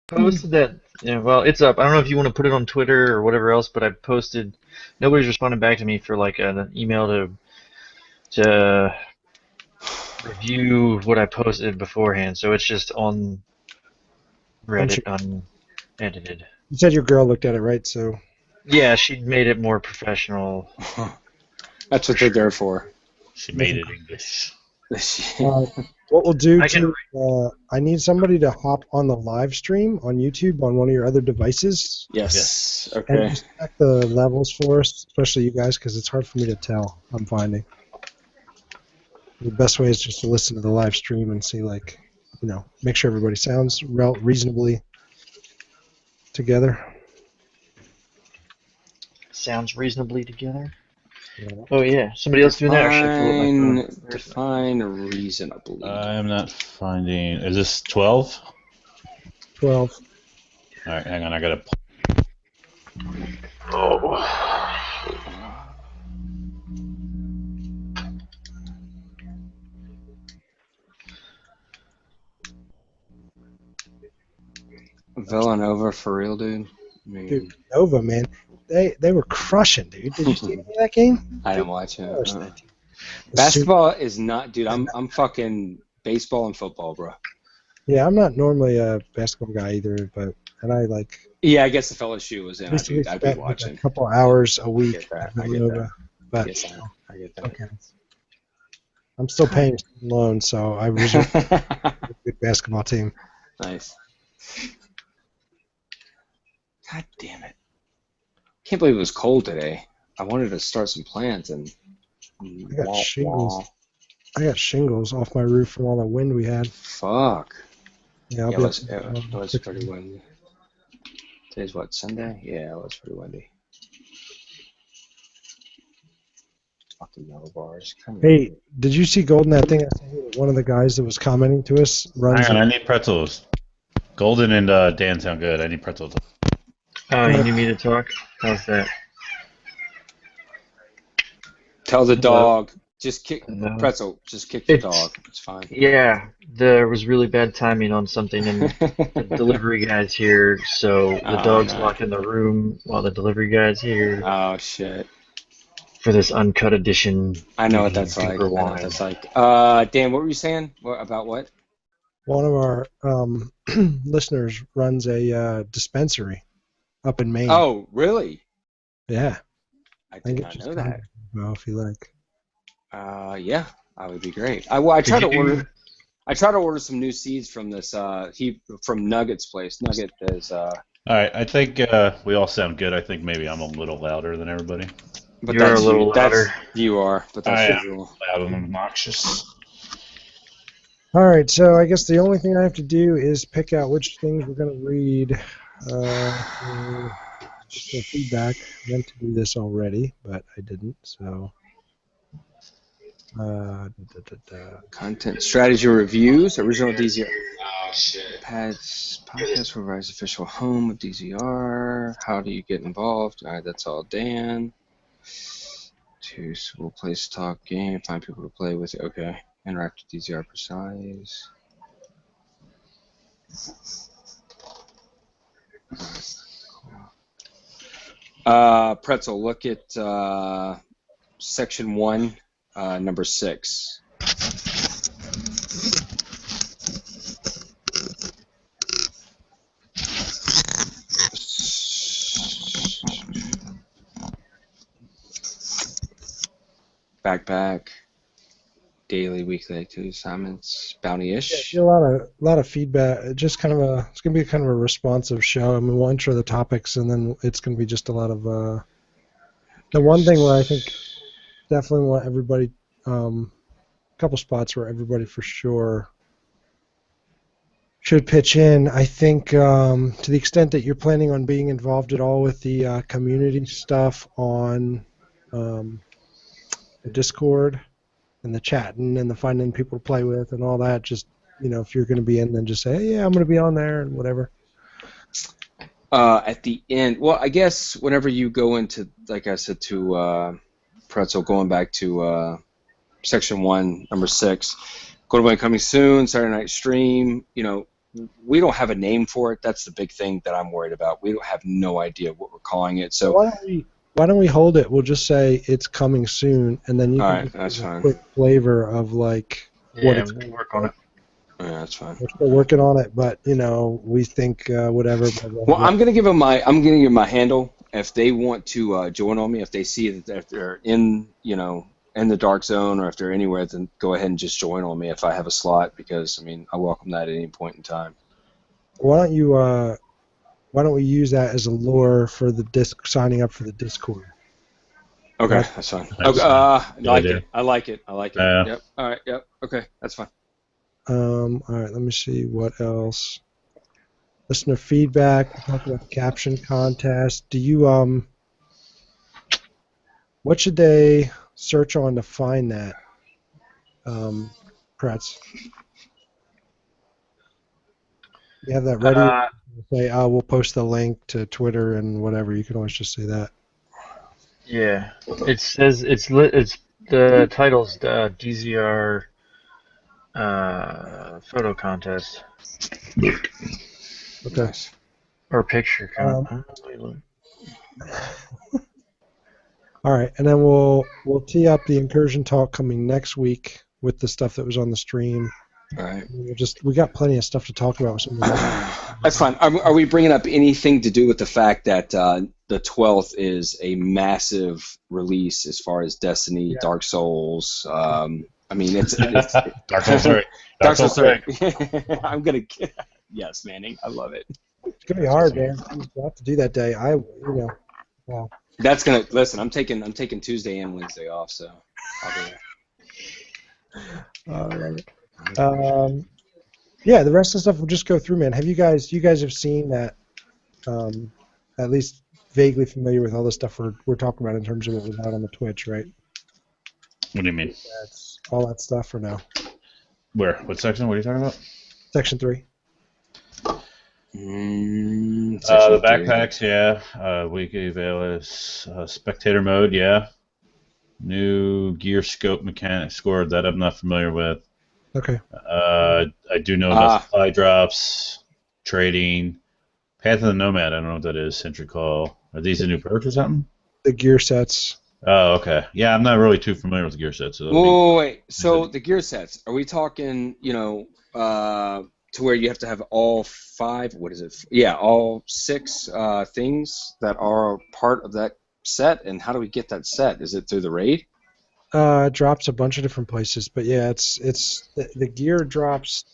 posted that. Yeah, well, it's up. I don't know if you want to put it on Twitter or whatever else, but I posted. Nobody's responding back to me for like an email to review what I posted beforehand. So it's just on Aren't Reddit you? unedited. You said your girl looked at it, right? So Yeah, she made it more professional That's for what they're there sure. for. She made it English. uh, what we'll do I can. too, I need somebody to hop on the live stream on YouTube on one of your other devices Yes. and Okay. just check the levels for us, especially you guys, because it's hard for me to tell. I'm finding the best way is just to listen to the live stream and see, like, make sure everybody sounds reasonably together. Sounds reasonably together. Yeah. Oh yeah, somebody else doing that, or should I pull up my phone? Define reasonably. I'm not finding. Is this 12? 12. All right, hang on. I gotta. Villanova for real, dude. I mean, Dude, Nova, man, they were crushing, dude. Did you see any of that game? I didn't watch it. Gosh, that team. Basketball is not, dude. I'm fucking baseball and football, bro. Yeah, I'm not normally a basketball guy either, and I like. Yeah, I guess if LSU was in, I'd I'd be spend like a watching. couple hours a I week get that. at I get Villanova, that. but I get that. okay. I'm still paying loans, so I reserve a good basketball team. Nice. God damn it! Can't believe it was cold today. I wanted to start some plants and. I got shingles. I got shingles off my roof from all the wind we had. Fuck. Yeah, It was pretty windy. Today's what, Sunday? Yeah, it was pretty windy. Fucking yellow bars. Hey, did you see Golden? That thing I sent you, one of the guys that was commenting to us runs. Hang on, I need pretzels. Golden and Dan sound good. I need pretzels. Oh, you need me to talk? How's that? Tell the dog. Just kick Hello? pretzel. Just kick the dog. It's fine. Yeah, there was really bad timing on something, and the delivery guy's here, so the dog's locked in the room while the delivery guy's here Oh shit. for this uncut edition. I know what that's like. Super I know what wine. that's like. Dan, what were you saying? About what? One of our listeners runs a dispensary up in Maine. Oh, really? Yeah. I did not know that. Well, if you like. Yeah, that would be great. I tried to order some new seeds from this from Nugget's place. Nugget is All right, I think we all sound good. I think maybe I'm a little louder than everybody. but You're that's a little you. louder. You are, but that's I am usual. loud and obnoxious. All right, so I guess the only thing I have to do is pick out which things we're going to read. Just for feedback. I meant to do this already, but I didn't, so. Content strategy reviews. Original DZR. Oh shit. Podcast provides official home of DZR. How do you get involved? All right, that's all Dan. We'll play talk game. Find people to play with. Okay. Interact with DZR precise. Pretzel, look at section 1, number 6. Backpack, daily, weekly activity assignments, bounty-ish. Yeah, a lot of feedback. Just kind of it's gonna be kind of a responsive show. I mean, we'll intro the topics, and then it's gonna be just a lot of. The one thing where I think definitely want everybody, a couple spots where everybody for sure should pitch in. I think to the extent that you're planning on being involved at all with the community stuff on the Discord and the chatting and the finding people to play with and all that, just, if you're going to be in, then just say, hey, yeah, I'm going to be on there and whatever. At the end, well, I guess whenever you go into, like I said to Pretzel, going back to section 1, number 6, Go to Coming soon, Saturday night stream, we don't have a name for it. That's the big thing that I'm worried about. We don't have no idea what we're calling it. So why don't we hold it? We'll just say it's coming soon, and then you all can right, just that's give a fine. quick flavor of like what Yeah, it's. we'll work on it. Yeah, that's fine. We're still working on it, but we think whatever. Blah, blah, Well, blah. I'm gonna give them my handle. If they want to join on me, if they see that if they're in in the dark zone or if they're anywhere, then go ahead and just join on me if I have a slot, because I welcome that at any point in time. Why don't we use that as a lure for the signing up for the Discord? Okay, Right. that's fine. That's Okay, I like idea. it. I like it. I like it. Yeah. Yep. All right. Yep. Okay, that's fine. All right, let me see what else. Listener feedback. We talked about the caption contest. Do you what should they search on to find that? Pretz. You have that ready? Say, we'll post the link to Twitter and whatever. You can always just say that. Yeah, it says it's lit. It's the title's DZR photo contest Okay. Nice. or picture contest. All right, and then we'll tee up the incursion talk coming next week with the stuff that was on the stream. All right. We got plenty of stuff to talk about with some of the That's fine. Are we bringing up anything to do with the fact that the 12th is a massive release as far as Destiny, Dark Souls? It's Dark Souls 3. Dark Souls 3. I'm gonna. Yes, Manning. I love it. It's gonna be hard, man. We'll have to do that day. Wow. That's gonna listen. I'm taking Tuesday and Wednesday off, so I'll be there. Yeah, the rest of the stuff we'll just go through, man. You guys have seen that, at least vaguely familiar with all the stuff we're talking about in terms of what was out on the Twitch, right? What do you mean? That's all that stuff for now. Where? What section? What are you talking about? Section 3. The backpacks, yeah. Weekly Veilus. Spectator mode, yeah. New gear scope mechanic scored that I'm not familiar with. Okay. I do know about supply drops, trading. Path of the Nomad, I don't know what that is. Sentry Call. Are these the new perks or something? The gear sets. Oh, okay. Yeah, I'm not really too familiar with the gear sets. So wait. So the gear sets, are we talking, to where you have to have all 5, what is it? Yeah, all 6 things that are part of that set, and how do we get that set? Is it through the raid? It drops a bunch of different places, but yeah, it's the gear drops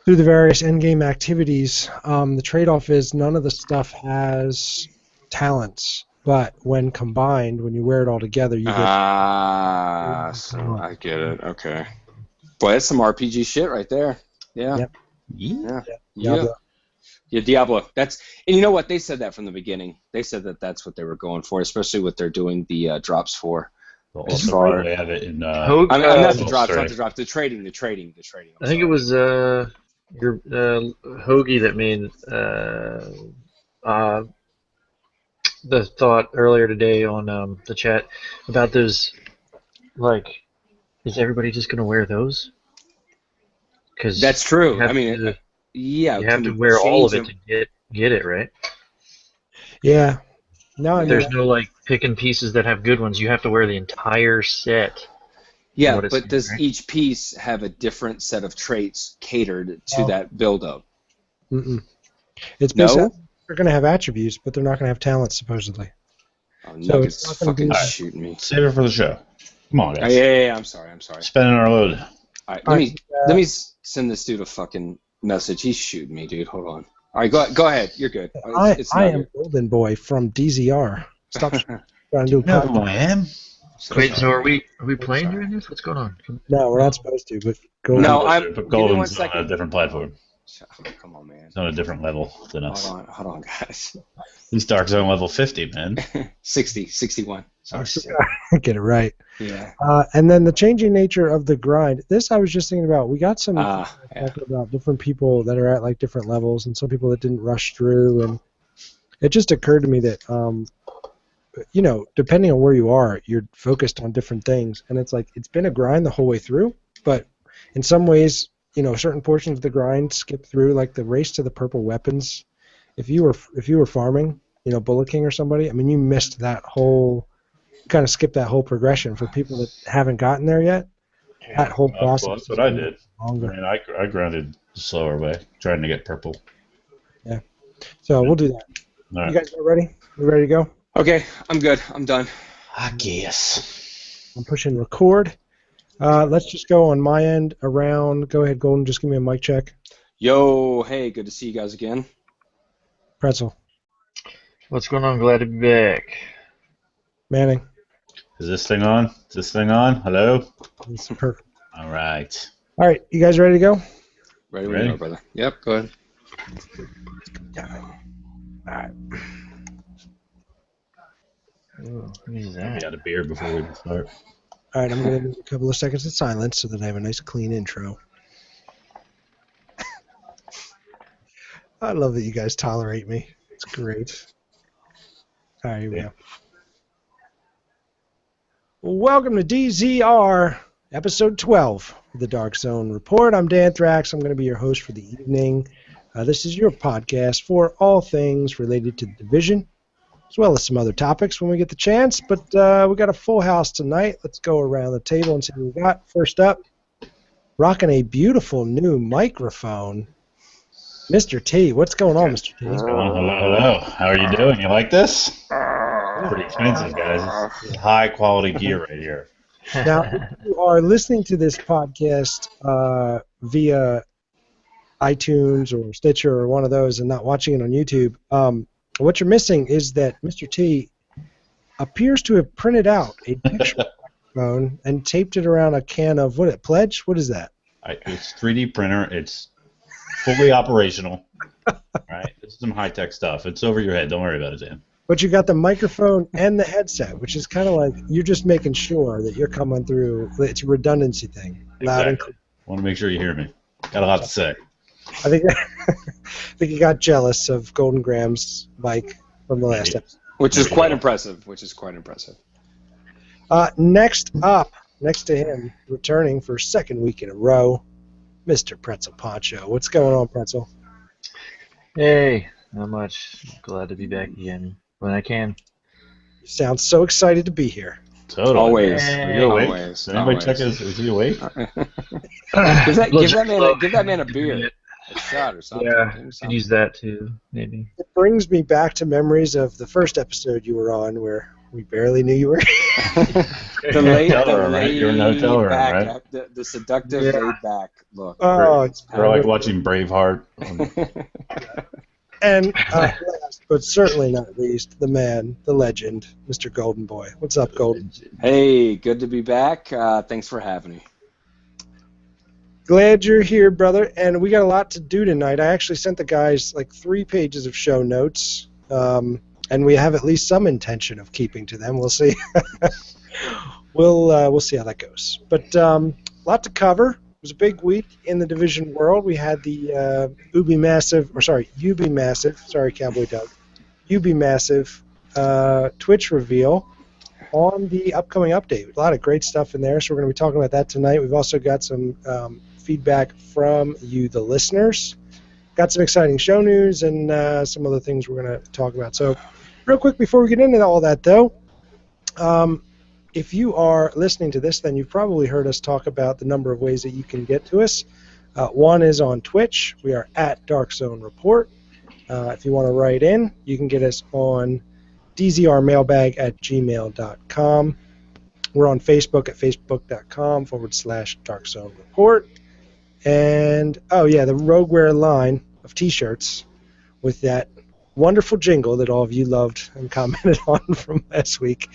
through the various endgame activities. The trade-off is none of the stuff has talents, but when combined, when you wear it all together, you get. So I get it. Okay. Boy, that's some RPG shit right there. Yeah. Yep. Yeah. Diablo. Yeah, Diablo. And you know what? They said that from the beginning. They said that that's what they were going for, especially what they're doing the drops for. As far, they have it in. Hogue, not the drops, not the drops. The trading. I think it was your Hoagie that made the thought earlier today on the chat about those. Like, is everybody just gonna wear those? Because that's true. You have to wear all of it to get it, right? Yeah. No, there's no like picking pieces that have good ones. You have to wear the entire set. Yeah, but does each piece have a different set of traits catered to that build-up? It's basically they're going to have attributes, but they're not going to have talents, supposedly. Oh, Nuggets fucking shooting me. Save it for the show. Come on, guys. Yeah, I'm sorry. Spending our load. All right, let me send this dude a fucking message. He's shooting me, dude. Hold on. All right, go ahead. You're good. I am Golden Boy from DZR. Stop trying to do a podcast. No, I am. Wait, so are we playing during this? What's going on? No, we're not supposed to. But Golden. No, Golden's on a different platform. Come on, man. It's on a different level than us. Hold on, guys. He's Dark Zone level 50, man. 61. Sorry. Get it right. Yeah. And then the changing nature of the grind. This I was just thinking about. We got some talking about different people that are at like different levels, and some people that didn't rush through. And it just occurred to me that, depending on where you are, you're focused on different things, and it's like it's been a grind the whole way through. But in some ways, certain portions of the grind skip through, like the race to the purple weapons. If you were farming, Bullet King or somebody, I mean, you missed that whole, kind of skipped that whole progression. For people that haven't gotten there yet, that whole process Well, that's is what I much did. longer. I mean, I grinded the slower way, trying to get purple. Yeah. So we'll do that. All right. You guys are ready? We ready to go? Okay, I'm good. I'm done. I guess. I'm pushing record. Let's just go on my end around. Go ahead, Golden. Just give me a mic check. Yo, hey, good to see you guys again. Pretzel. What's going on? Glad to be back. Manning. Is this thing on? Is this thing on? Hello? It's perfect. All right. All right, you guys ready to go? Ready when you are, brother. Yep, go ahead. All right. Ooh, who's I that? got a beer before we start. All right, I'm going to do a couple of seconds of silence so that I have a nice clean intro. I love that you guys tolerate me. It's great. All right, here we go. Welcome to DZR, episode 12 of the Dark Zone Report. I'm Dan Thrax. I'm going to be your host for the evening. This is your podcast for all things related to the division, as well as some other topics when we get the chance. But we got a full house tonight. Let's go around the table and see what we got. First up, rocking a beautiful new microphone, Mr. T. What's going on, Mr. T? Hello. How are you doing? You like this? Pretty expensive, guys. This is high quality gear right here. Now, if you are listening to this podcast via iTunes or Stitcher or one of those and not watching it on YouTube, what you're missing is that Mr. T appears to have printed out a picture phone and taped it around a can of, Pledge? What is that? It's 3D printer. It's fully operational. Right? This is some high-tech stuff. It's over your head. Don't worry about it, Dan. But you got the microphone and the headset, which is kind of like you're just making sure that you're coming through. It's a redundancy thing. Loud and clear. Want to make sure you hear me. Got a lot to say. I think you got jealous of Golden Graham's mic from the last episode. Which is quite impressive. Next up, next to him, returning for second week in a row, Mr. Pretzel Poncho. What's going on, Pretzel? Hey, not much. Glad to be back again when I can. You sound so excited to be here. Totally. Always. Are you awake? Always. Did anybody Always. check is he awake? Give that man a beer. A shot or something. Yeah, Give him could something. use that too, maybe. It brings me back to memories of the first episode you were on where we barely knew you were. You're in a hotel room, back, right? the seductive Yeah. laid back look. Oh, it's We're like watching Braveheart. And last, but certainly not least, the man, the legend, Mr. Golden Boy. What's up, Golden? Hey, good to be back. Thanks for having me. Glad you're here, brother. And we got a lot to do tonight. I actually sent the guys like 3 pages of show notes, and we have at least some intention of keeping to them. We'll see. We'll see how that goes. But a lot to cover. It was a big week in the division world. We had the UB Massive, sorry, Cowboy Doug, UB Massive Twitch reveal on the upcoming update. A lot of great stuff in there, so we're going to be talking about that tonight. We've also got some feedback from you, the listeners. Got some exciting show news and some other things we're going to talk about. So real quick before we get into all that, though, if you are listening to this, then you've probably heard us talk about the number of ways that you can get to us. One is on Twitch. We are at Dark Zone Report. If you want to write in, you can get us on dzrmailbag@gmail.com. We're on Facebook at facebook.com/Dark Zone Report. And, the Rogueware line of T-shirts with that wonderful jingle that all of you loved and commented on from last week.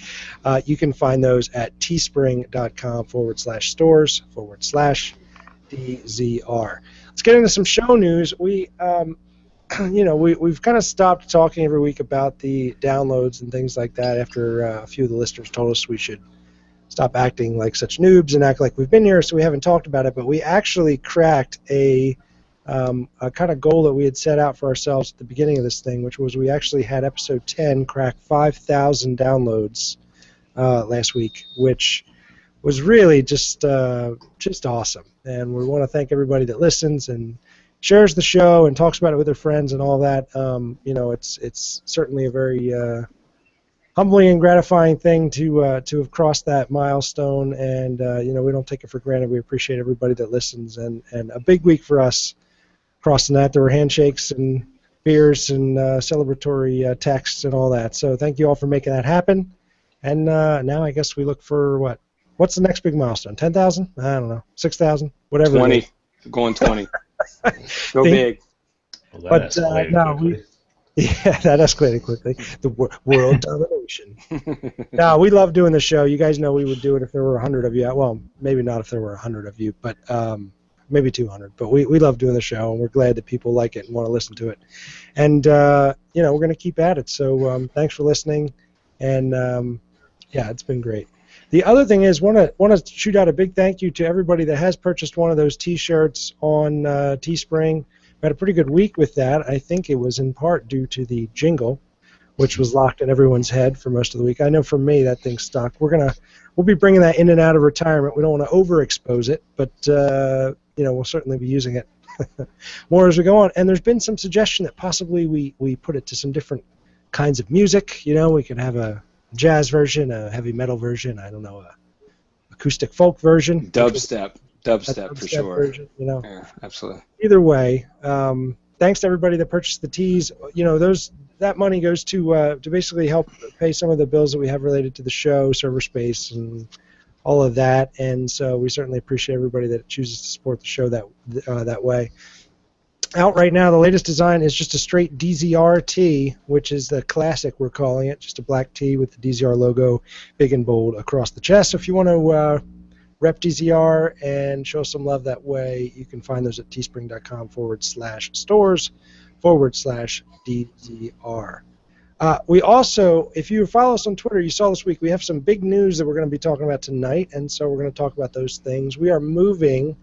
You can find those at teespring.com/stores/DZR. Let's get into some show news. We've kind of stopped talking every week about the downloads and things like that after a few of the listeners told us we should stop acting like such noobs and act like we've been here, so we haven't talked about it. But we actually cracked a kind of goal that we had set out for ourselves at the beginning of this thing, which was we actually had episode 10 crack 5,000 downloads last week, which was really just awesome. And we want to thank everybody that listens and shares the show and talks about it with their friends and all that. It's certainly a very humbling and gratifying thing to have crossed that milestone, and we don't take it for granted. We appreciate everybody that listens, and a big week for us crossing that. There were handshakes and beers and celebratory texts and all that. So thank you all for making that happen. And now I guess we look for what's the next big milestone? 10,000? I don't know. 6,000? Whatever. 20. Going 20. Go big. Well, But yeah, that escalated quickly. The world domination. No, we love doing the show. You guys know we would do it if there were 100 of you. Well, maybe not if there were 100 of you, but maybe 200. But we love doing the show, and we're glad that people like it and want to listen to it. And we're going to keep at it. So thanks for listening, and yeah, it's been great. The other thing is, want to shoot out a big thank you to everybody that has purchased one of those T-shirts on Teespring. We had a pretty good week with that. I think it was in part due to the jingle, which was locked in everyone's head for most of the week. I know for me that thing stuck. We'll be bringing that in and out of retirement. We don't want to overexpose it, but we'll certainly be using it more as we go on. And there's been some suggestion that possibly we put it to some different kinds of music. We could have a jazz version, a heavy metal version, I don't know, a acoustic folk version. Dubstep for sure. Version, Yeah, absolutely. Either way, thanks to everybody that purchased the tees. That money goes to basically help pay some of the bills that we have related to the show, server space, and all of that. And so we certainly appreciate everybody that chooses to support the show that way. Out right now, the latest design is just a straight DZR tee, which is the classic, we're calling it, just a black tee with the DZR logo big and bold across the chest. So if you want to rep DZR and show some love that way, you can find those at teespring.com/stores/DZR. We also, if you follow us on Twitter, you saw this week, we have some big news that we're going to be talking about tonight, and so we're going to talk about those things. We are moving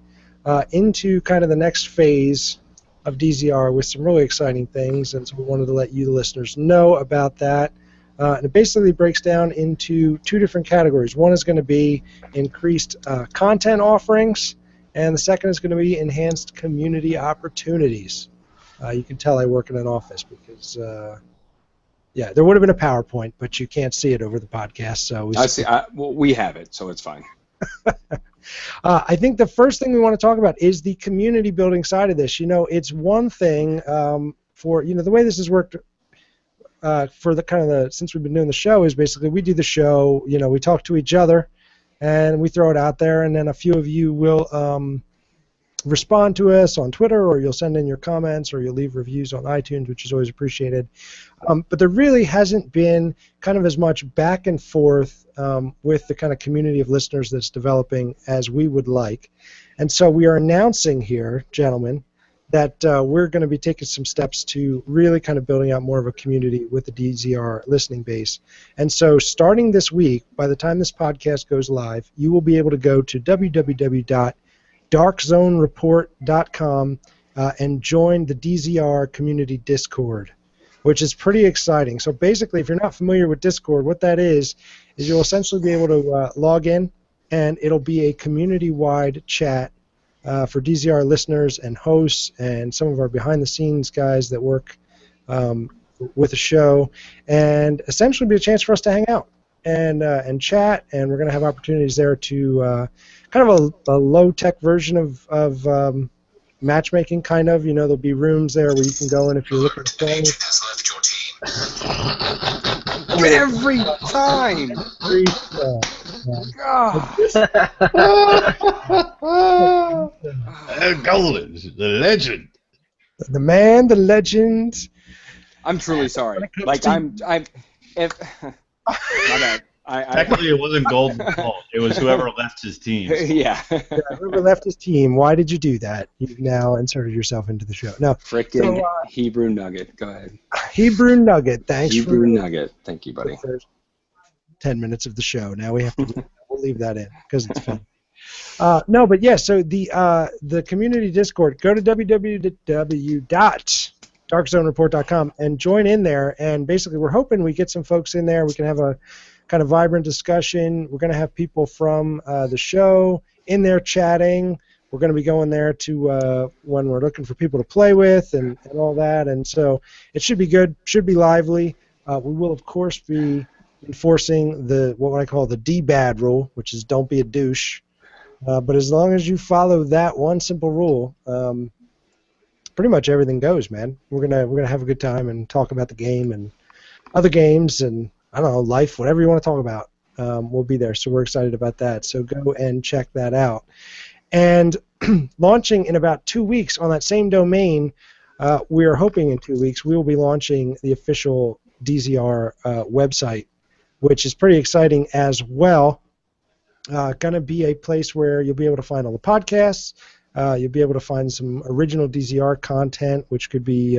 into kind of the next phase of DZR with some really exciting things, and so we wanted to let you, the listeners, know about that. And it basically breaks down into two different categories. One is going to be increased content offerings, and the second is going to be enhanced community opportunities. You can tell I work in an office because, there would have been a PowerPoint, but you can't see it over the podcast. So we have it, so it's fine. I think the first thing we want to talk about is the community building side of this. It's one thing for the way this has worked for since we've been doing the show is basically we do the show. We talk to each other and we throw it out there, and then a few of you will respond to us on Twitter, or you'll send in your comments, or you'll leave reviews on iTunes, which is always appreciated. But there really hasn't been kind of as much back and forth with the kind of community of listeners that's developing as we would like. And so we are announcing here, gentlemen, that we're going to be taking some steps to really kind of building out more of a community with the DZR listening base. And so starting this week, by the time this podcast goes live, you will be able to go to www.darkzonereport.com and join the DZR community Discord, which is pretty exciting. So basically, if you're not familiar with Discord, what that is you'll essentially be able to log in, and it'll be a community-wide chat for DZR listeners and hosts and some of our behind-the-scenes guys that work with the show, and essentially be a chance for us to hang out and chat, and we're going to have opportunities there to kind of a low-tech version of matchmaking, kind of. There'll be rooms there where you can go in if you're looking for things. Every time! Golden, the legend. The man, the legend. I'm truly sorry. My bad. Technically, it wasn't Golden's fault. It was whoever left his team. Yeah. Whoever left his team. Why did you do that? You've now inserted yourself into the show. No. Frickin' Hebrew Nugget. Go ahead. Hebrew Nugget. Thanks. Hebrew Nugget. Thank you, buddy. 10 minutes of the show. Now we have to. We'll leave that in because it's fun. No, but yeah. So the community Discord. Go to www.darkzonereport.com and join in there. And basically, we're hoping we get some folks in there. We can have a kind of vibrant discussion. We're going to have people from the show in there chatting. We're going to be going there to when we're looking for people to play with and all that. And so it should be good, should be lively. We will, of course, be enforcing what I call the D-BAD rule, which is don't be a douche. But as long as you follow that one simple rule, pretty much everything goes, man. We're gonna have a good time and talk about the game and other games and I don't know, life, whatever you want to talk about. We'll be there, so we're excited about that. So go and check that out. And launching in about 2 weeks on that same domain, we are hoping in 2 weeks we will be launching the official DZR website, which is pretty exciting as well. Going to be a place where you'll be able to find all the podcasts. You'll be able to find some original DZR content, which could be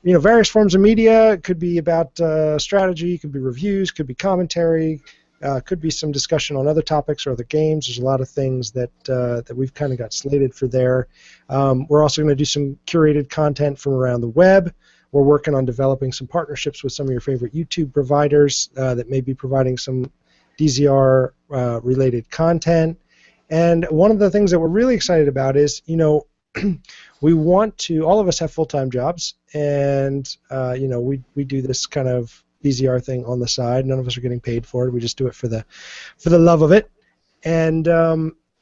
various forms of media. It could be about strategy, could be reviews, could be commentary, could be some discussion on other topics or other games. There's a lot of things that we've kind of got slated for there. We're also going to do some curated content from around the web. We're working on developing some partnerships with some of your favorite YouTube providers that may be providing some DZR related content. And one of the things that we're really excited about is, we want to, all of us have full-time jobs, and, we do this kind of DZR thing on the side. None of us are getting paid for it. We just do it for the love of it. And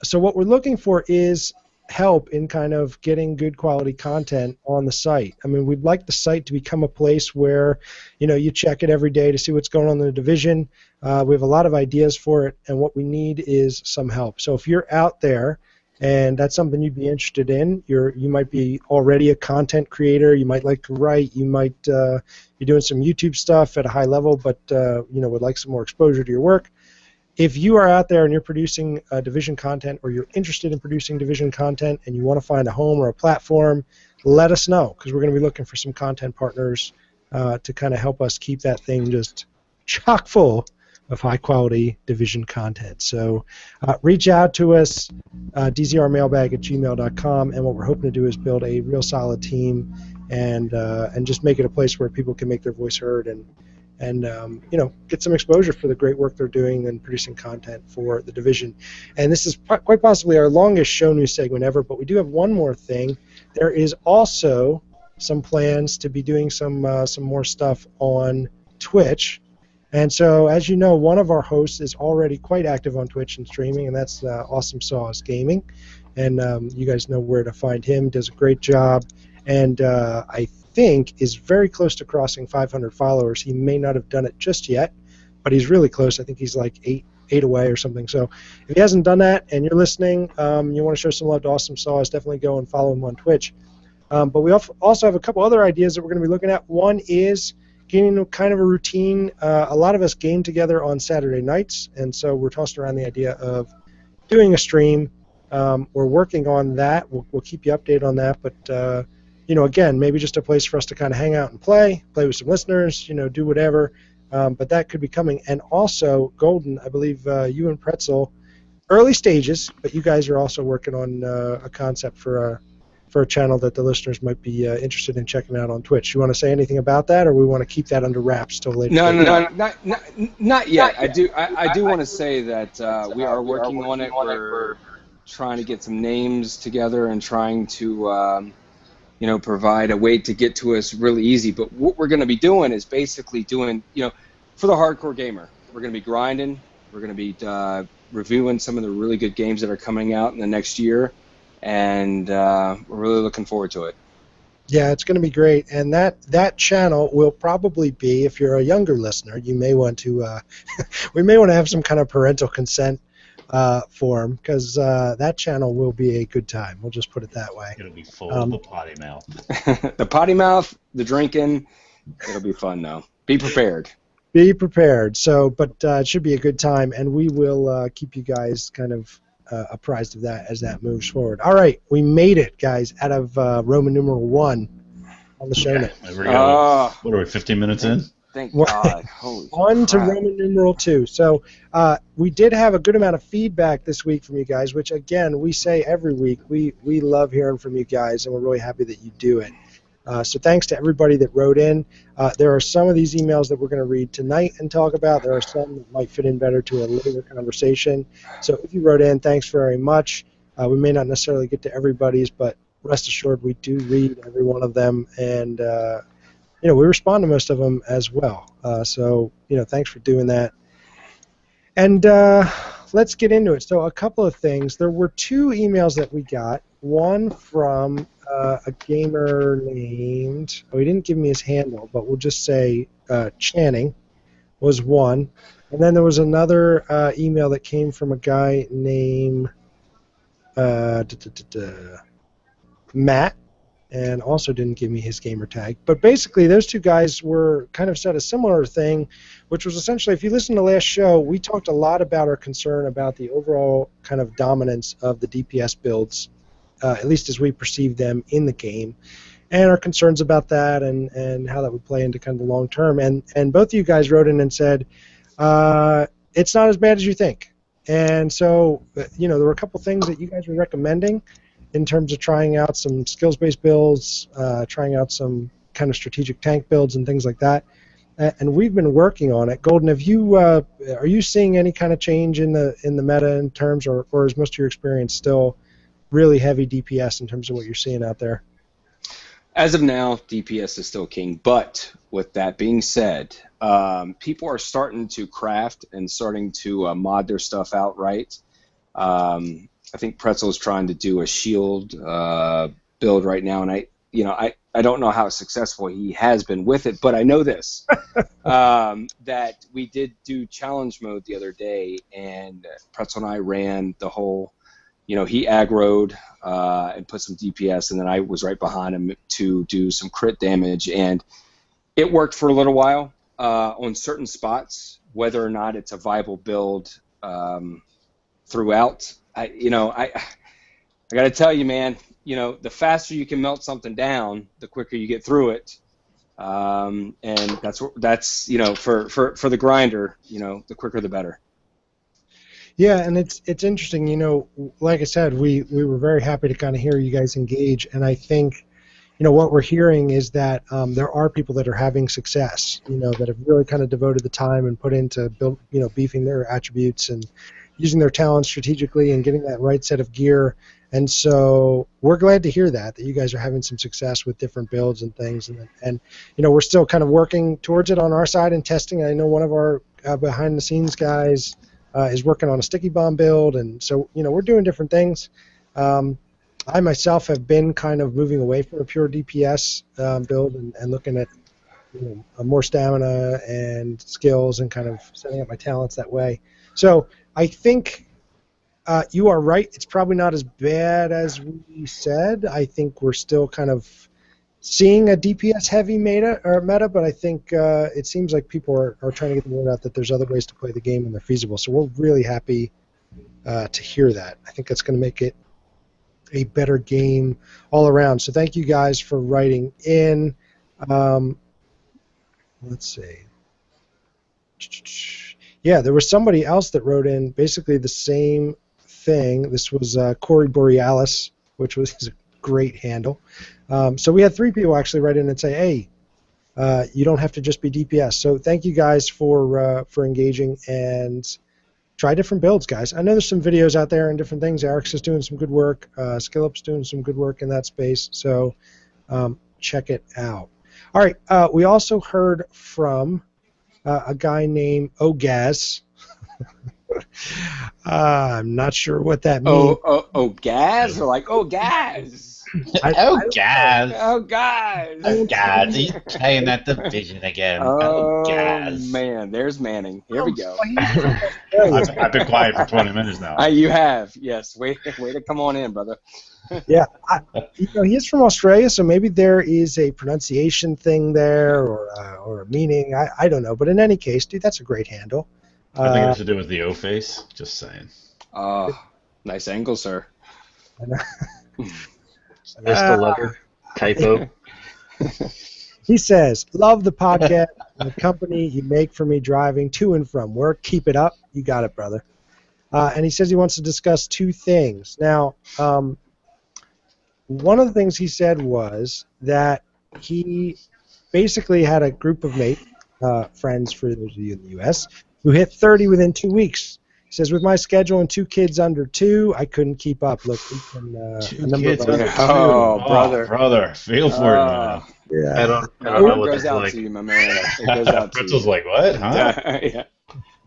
so what we're looking for is help in kind of getting good quality content on the site. I mean, we'd like the site to become a place where, you check it every day to see what's going on in the division. We have a lot of ideas for it, and what we need is some help. So if you're out there and that's something you'd be interested in, you might be already a content creator, you might like to write, you might be doing some YouTube stuff at a high level, but would like some more exposure to your work. If you are out there and you're producing division content, or you're interested in producing division content and you want to find a home or a platform, let us know, because we're going to be looking for some content partners to kind of help us keep that thing just chock full of high-quality division content. So reach out to us, dzrmailbag@gmail.com, and what we're hoping to do is build a real solid team and just make it a place where people can make their voice heard and get some exposure for the great work they're doing and producing content for the division. And this is quite possibly our longest show news segment ever, but we do have one more thing. There is also some plans to be doing some more stuff on Twitch. And so, as you know, one of our hosts is already quite active on Twitch and streaming, and that's Awesome Sauce Gaming. And you guys know where to find him. Does a great job. And I think is very close to crossing 500 followers. He may not have done it just yet, but he's really close. I think he's like eight away or something. So if he hasn't done that and you're listening, you want to show some love to Awesome Sauce, definitely go and follow him on Twitch. But we also have a couple other ideas that we're going to be looking at. One is getting kind of a routine. A lot of us game together on Saturday nights, and so we're tossing around the idea of doing a stream. We're working on that. We'll keep you updated on that, but again, maybe just a place for us to kind of hang out and play with some listeners, do whatever. But that could be coming. And also, Golden, I believe you and Pretzel, early stages, but you guys are also working on a concept for a channel that the listeners might be interested in checking out on Twitch. You want to say anything about that, or we want to keep that under wraps till later? No, not yet. I do want to say that we are working on it. We're trying to get some names together and trying to provide a way to get to us really easy. But what we're going to be doing is basically doing, for the hardcore gamer, we're going to be grinding. We're going to be reviewing some of the really good games that are coming out in the next year, and we're really looking forward to it. Yeah, it's going to be great. And that channel will probably be, if you're a younger listener, you may want to, we may want to have some kind of parental consent form, because that channel will be a good time. We'll just put it that way. It'll be full of the potty mouth. The potty mouth, the drinking. It'll be fun, though. Be prepared. Be prepared. So, but it should be a good time, and we will keep you guys kind of apprised of that as that moves forward. All right, we made it, guys, out of Roman numeral 1 on the show notes. There we go. What are we, 15 minutes in? Thank God. Holy on to crap. Roman numeral 2. So we did have a good amount of feedback this week from you guys, which, again, we say every week. We love hearing from you guys, and we're really happy that you do it. So thanks to everybody that wrote in. There are some of these emails that we're going to read tonight and talk about. There are some that might fit in better to a later conversation. So if you wrote in, thanks very much. We may not necessarily get to everybody's, but rest assured we do read every one of them, and we respond to most of them as well. So thanks for doing that. And let's get into it. So a couple of things. There were 2 emails that we got. One from a gamer named, he didn't give me his handle, but we'll just say Channing was one. And then there was another email that came from a guy named Matt, and also didn't give me his gamer tag. But basically, those 2 guys were kind of said a similar thing, which was essentially, if you listen to last show, we talked a lot about our concern about the overall kind of dominance of the DPS builds, at least as we perceive them in the game, and our concerns about that and how that would play into kind of the long term. And both of you guys wrote in and said, it's not as bad as you think. And so, there were a couple things that you guys were recommending in terms of trying out some skills-based builds, trying out some kind of strategic tank builds and things like that. And we've been working on it. Golden, are you seeing any kind of change in the meta in terms, or is most of your experience still really heavy DPS in terms of what you're seeing out there? As of now, DPS is still king. But with that being said, people are starting to craft and starting to mod their stuff out right. I think Pretzel's trying to do a shield build right now, and I don't know how successful he has been with it, but I know this, that we did do challenge mode the other day, and Pretzel and I ran the whole, he aggroed and put some DPS, and then I was right behind him to do some crit damage, and it worked for a little while on certain spots. Whether or not it's a viable build throughout, I got to tell you, man, the faster you can melt something down, the quicker you get through it. And that's for the grinder, the quicker the better. Yeah, and it's interesting, like I said, we were very happy to kind of hear you guys engage, and I think what we're hearing is that there are people that are having success, that have really kind of devoted the time and put into beefing their attributes and using their talents strategically and getting that right set of gear. And so we're glad to hear that you guys are having some success with different builds and things. And we're still kind of working towards it on our side and testing. I know one of our behind-the-scenes guys is working on a sticky bomb build, and so we're doing different things. I myself have been kind of moving away from a pure DPS build and looking at more stamina and skills and kind of setting up my talents that way. So I think you are right. It's probably not as bad as we said. I think we're still kind of seeing a DPS-heavy meta, but I think it seems like people are trying to get the word out that there's other ways to play the game and they're feasible. So we're really happy to hear that. I think that's going to make it a better game all around. So thank you guys for writing in. Let's see. Yeah, there was somebody else that wrote in basically the same thing. This was Corey Borealis, which was a great handle. So we had 3 people actually write in and say, hey, you don't have to just be DPS. So thank you guys for engaging and try different builds, guys. I know there's some videos out there and different things. Eric's is doing some good work. SkillUp's doing some good work in that space. So check it out. All right, we also heard from a guy named Ogaz. I'm not sure what that means. Gaz? Or like, Gaz? Gaz. Gaz. Gaz. He's playing that division again. Gaz. Man, there's Manning. Here we go. I've been quiet for 20 minutes now. You have, yes. Way to come on in, brother. Yeah, he is from Australia, so maybe there is a pronunciation thing there or a meaning. I don't know, but in any case, dude, that's a great handle. I think it has to do with the O face. Just saying. Nice angle, sir. Missed the letter. Typo. He says, love the podcast and the company you make for me driving to and from work. Keep it up. You got it, brother. And he says he wants to discuss 2 things. Now, one of the things he said was that he basically had a group of mates, friends for those of you in the U.S., who hit 30 within 2 weeks. He says, with my schedule and 2 kids under 2, I couldn't keep up. Look, a Two number kids of under us. two. Oh, brother. Brother, feel for you, man. Yeah. I don't know It what goes that's out like. to you, my man. It goes out to Pretzel's you. like, what? Huh? Yeah.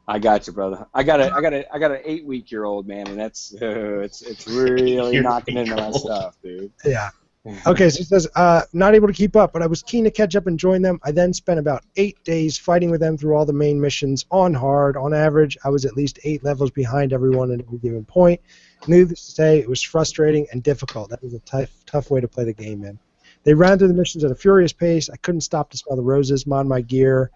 I got you, brother. I got an 8-week-year-old, man, and that's it's really You're knocking into my old. stuff, dude. Yeah. Okay, so he says, not able to keep up, but I was keen to catch up and join them. I then spent about 8 days fighting with them through all the main missions on hard. On average, I was at least 8 levels behind everyone at any given point. Needless to say, it was frustrating and difficult. That was a tough way to play the game, man. They ran through the missions at a furious pace. I couldn't stop to smell the roses, mod my gear,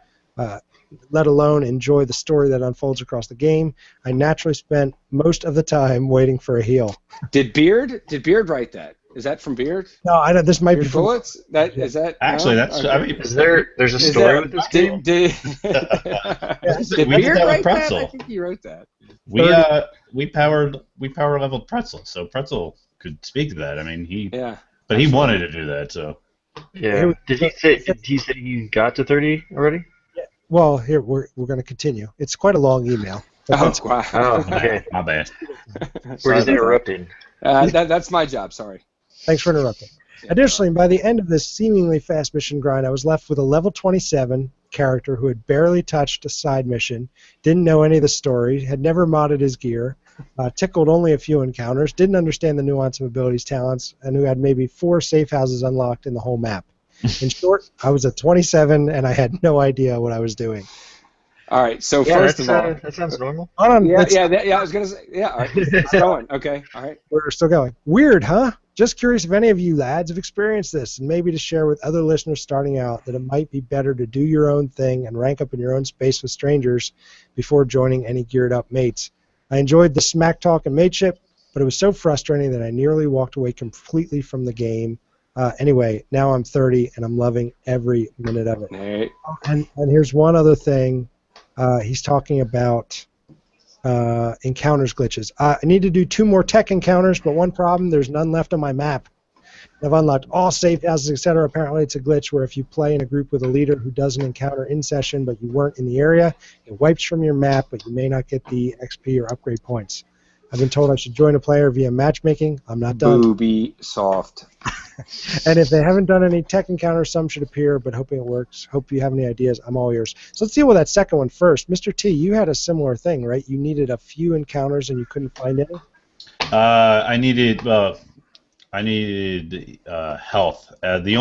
let alone enjoy the story that unfolds across the game. I naturally spent most of the time waiting for a heal. Did Beard write that? Is that from Beard? No, I don't. This might be Beard from. Bullets? Is that Actually, no? that's. Okay. I mean, There's a Is story that- with this game? Did we did Beard that with write that? Pretzel. I think he wrote that. We power leveled Pretzel, so Pretzel could speak to that. I mean, he wanted to do that, so. Yeah. Did he say you got to 30 already? Well, here we're going to continue. It's quite a long email. Oh, wow. Oh, okay. My bad. We're just interrupting. That's my job. Sorry. Thanks for interrupting. Yeah, Additionally, by the end of this seemingly fast mission grind, I was left with a level 27 character who had barely touched a side mission, didn't know any of the story, had never modded his gear, tickled only a few encounters, didn't understand the nuance of abilities, talents, and who had maybe 4 safe houses unlocked in the whole map. In short, I was a 27 and I had no idea what I was doing. All right. So Yeah, first of all, that sounds normal. Hold on, yeah. I was gonna say, yeah. All right, it's going. Okay. All right. we're still going. Weird, huh? Just curious if any of you lads have experienced this, and maybe to share with other listeners starting out that it might be better to do your own thing and rank up in your own space with strangers before joining any geared up mates. I enjoyed the smack talk and mateship, but it was so frustrating that I nearly walked away completely from the game. Anyway, now I'm 30 and I'm loving every minute of it. Hey. And here's one other thing. He's talking about encounters glitches. I need to do 2 more tech encounters, but one problem, there's none left on my map. I've unlocked all safe houses, etc. Apparently it's a glitch where if you play in a group with a leader who does an encounter in session but you weren't in the area, it wipes from your map, but you may not get the XP or upgrade points. I've been told I should join a player via matchmaking. I'm not done. Booby soft. And if they haven't done any tech encounters, some should appear, but hoping it works. Hope you have any ideas. I'm all yours. So let's deal with that second one first. Mr. T, you had a similar thing, right? You needed a few encounters and you couldn't find any? I needed health. The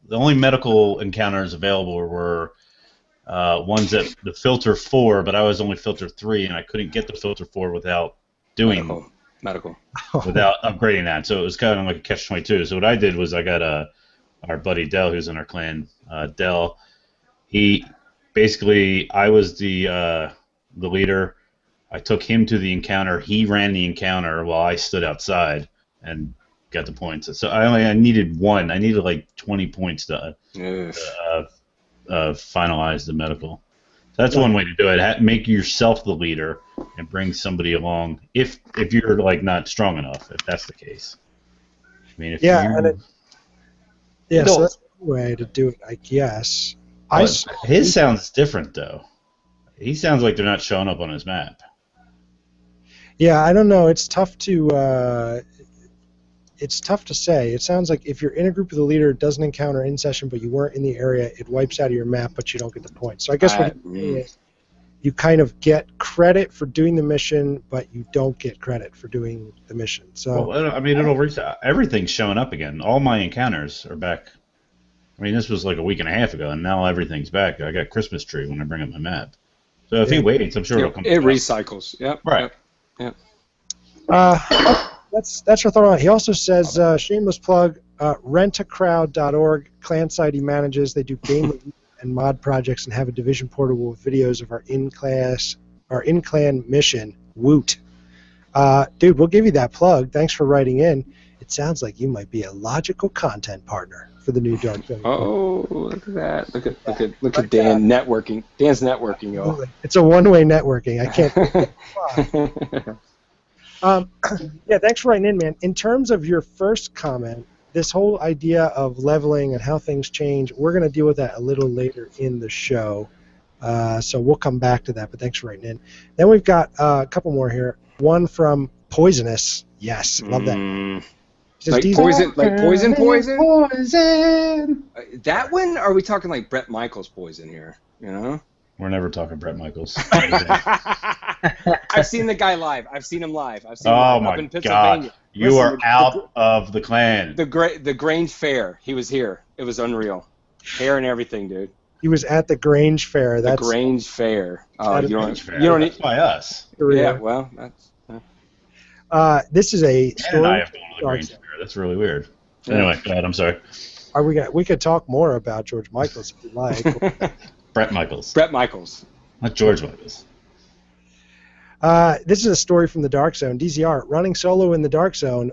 only medical encounters available were ones that the filter 4, but I was only filter 3, and I couldn't get the filter 4 without doing medical. without upgrading that. So it was kind of like a catch-22. So what I did was I got our buddy Dell, who's in our clan. Dell, he basically, I was the leader. I took him to the encounter. He ran the encounter while I stood outside and got the points. So I needed one. I needed like 20 points to finalize the medical. So that's one way to do it. Make yourself the leader and bring somebody along if you're like not strong enough. If that's the case. I mean, if so No. that's one way to do it, I guess. His sounds different though. He sounds like they're not showing up on his map. Yeah, I don't know. It's tough to say. It sounds like if you're in a group with a leader, it doesn't encounter in session, but you weren't in the area, it wipes out of your map, but you don't get the points. So I guess what you're saying is you kind of get credit for doing the mission, but you don't get credit for doing the mission. So Well, I mean, it'll reset. Everything's showing up again. All my encounters are back. I mean, this was like a week and a half ago, and now everything's back. I got Christmas tree when I bring up my map. So if he waits, I'm sure it'll come. It recycles. Yep. Right. Yep. that's your thought on it. He also says, shameless plug, rentacrowd.org, clan site he manages. They do game reviews and mod projects and have a division portable with videos of our in-clan mission, Woot. Dude, we'll give you that plug. Thanks for writing in. It sounds like you might be a logical content partner for the new Dark Zone. Oh, look at that! Look at Dan networking. Dan's networking, y'all. It's a one-way networking. I can't. Yeah, thanks for writing in, man. In terms of your first comment, this whole idea of leveling and how things change, we're going to deal with that a little later in the show. So we'll come back to that, but thanks for writing in. Then we've got a couple more here. One from Poisonous. Yes, love that. Says, Like "Diesel, poison. poison. That one? Or are we talking like Bret Michaels poison here? You know? We're never talking Bret Michaels. I've seen the guy live. I've seen him live. I've seen him Oh live up my in Pennsylvania. God! You are out of the clan. The Grange Fair. He was here. It was unreal. Hair and everything, dude. He was at the Grange Fair. The That's Grange Fair. Oh, you don't That's need. by us. Yeah, well, that's. this is a And story. I have gone to the Grange Fair. That's really weird. Anyway, go ahead. I'm sorry. We could talk more about George Michaels if you like. Bret Michaels. Bret Michaels. Not George Michaels. This is a story from the Dark Zone. DZR, running solo in the Dark Zone.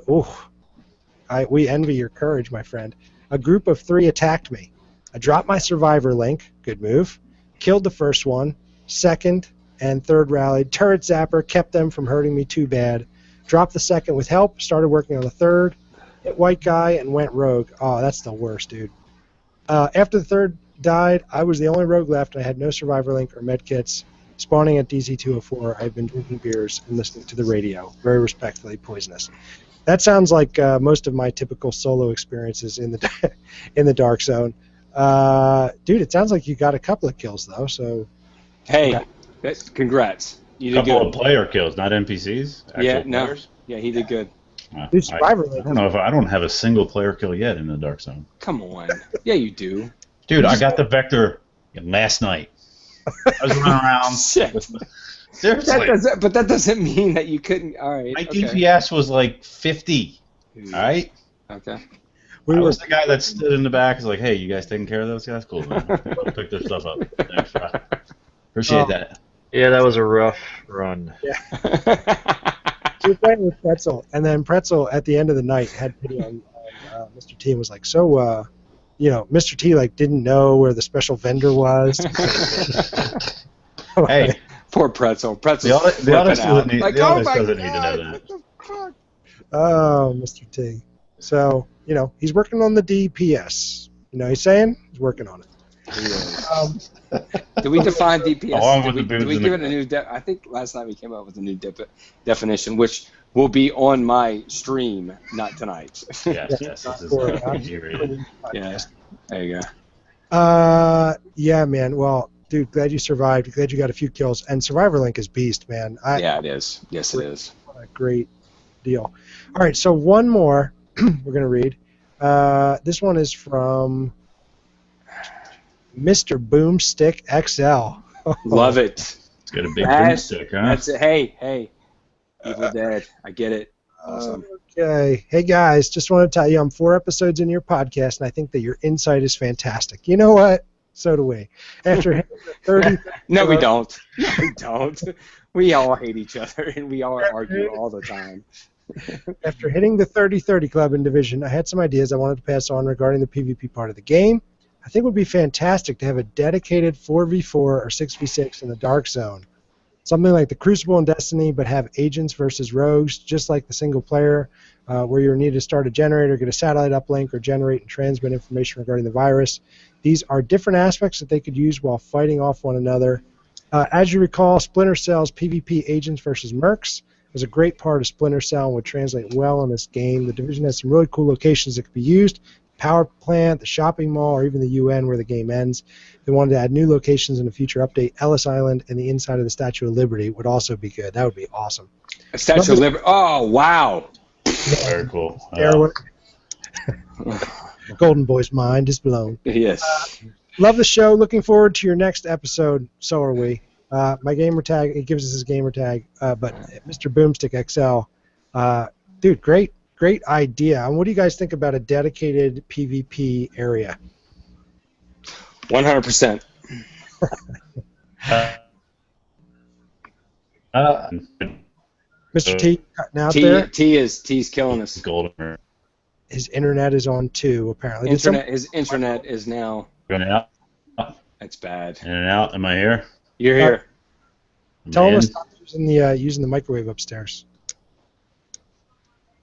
We envy your courage, my friend. A group of 3 attacked me. I dropped my survivor link. Good move. Killed the first one. Second and third rallied. Turret zapper kept them from hurting me too bad. Dropped the second with help. Started working on the third. Hit white guy and went rogue. Oh, that's the worst, dude. After the third died, I was the only rogue left. I had no survivor link or med kits. Spawning at DZ204, I've been drinking beers and listening to the radio. Very respectfully, Poisonous. That sounds like most of my typical solo experiences in the in the Dark Zone. Dude, it sounds like you got a couple of kills though. So, hey, congrats. You did Couple good. of player kills, not NPCs. Actual players? Yeah, he did good. Dude, survivor I link. don't know if I don't have a single player kill yet in the Dark Zone. Come on. Yeah, you do. Dude, I got the Vector last night. I was running around. Shit. Seriously. But that doesn't mean that you couldn't. All right. My Okay. DPS was like 50. All right? Okay. We I were was the guy that stood in the back. Was like, hey, you guys taking care of those guys? Cool, man. I'll pick their stuff up. Thanks, bro. Appreciate that. Yeah, that was a rough run. we were playing with Pretzel, and then Pretzel at the end of the night had pity on Mr. T and was like, so, Mr. T like didn't know where the special vendor was. Hey, Poor Pretzel. the audience doesn't need, like, the oh audience my doesn't God, need to know that. what the fuck? Oh, Mr. T. So, he's working on the DPS. You know what he's saying? He's working on it. Did we define DPS? Along with Did the we, boobs did we and give the- it a new I think last night we came up with a new definition, which will be on my stream, not tonight. Yes, this is G-rated. Yeah, there you go. Yeah, man. Well, dude, glad you survived. Glad you got a few kills. And Survivor Link is beast, man. Yeah, it is. Yes, it is. What a great deal. All right, so one more we're going to read. This one is from Mr. Boomstick XL. Love it. It's got a big That's- boomstick, huh? That's it. Hey. Evil Dead. I get it. Awesome. Okay. Hey, guys, just want to tell you I'm 4 episodes into your podcast, and I think that your insight is fantastic. You know what? So do we. After hitting the 30... No, we don't. No, we don't. We all hate each other, and we all argue all the time. After hitting the 30-30 club in Division, I had some ideas I wanted to pass on regarding the PvP part of the game. I think it would be fantastic to have a dedicated 4v4 or 6v6 in the Dark Zone. Something like the Crucible in Destiny, but have agents versus rogues, just like the single player, where you're needed to start a generator, get a satellite uplink, or generate and transmit information regarding the virus. These are different aspects that they could use while fighting off one another. As you recall, Splinter Cell's PvP agents versus mercs was a great part of Splinter Cell and would translate well in this game. The Division has some really cool locations that could be used. Power plant, the shopping mall, or even the UN where the game ends. They wanted to add new locations in a future update. Ellis Island and the inside of the Statue of Liberty would also be good. That would be awesome. A Statue of Liberty. Oh, wow. Very cool. Golden Boy's mind is blown. Yes. Love the show. Looking forward to your next episode. So are we. My gamer tag, it gives us his gamer tag, but Mr. Boomstick XL, dude, great idea. And what do you guys think about a dedicated PvP area? 100%. Mr. T cutting out there. T's killing us. Golden. His internet is on too, apparently. His internet is now. Going out. That's bad. In and out. Am I here? You're here. Tell him Man. to stop using the microwave upstairs.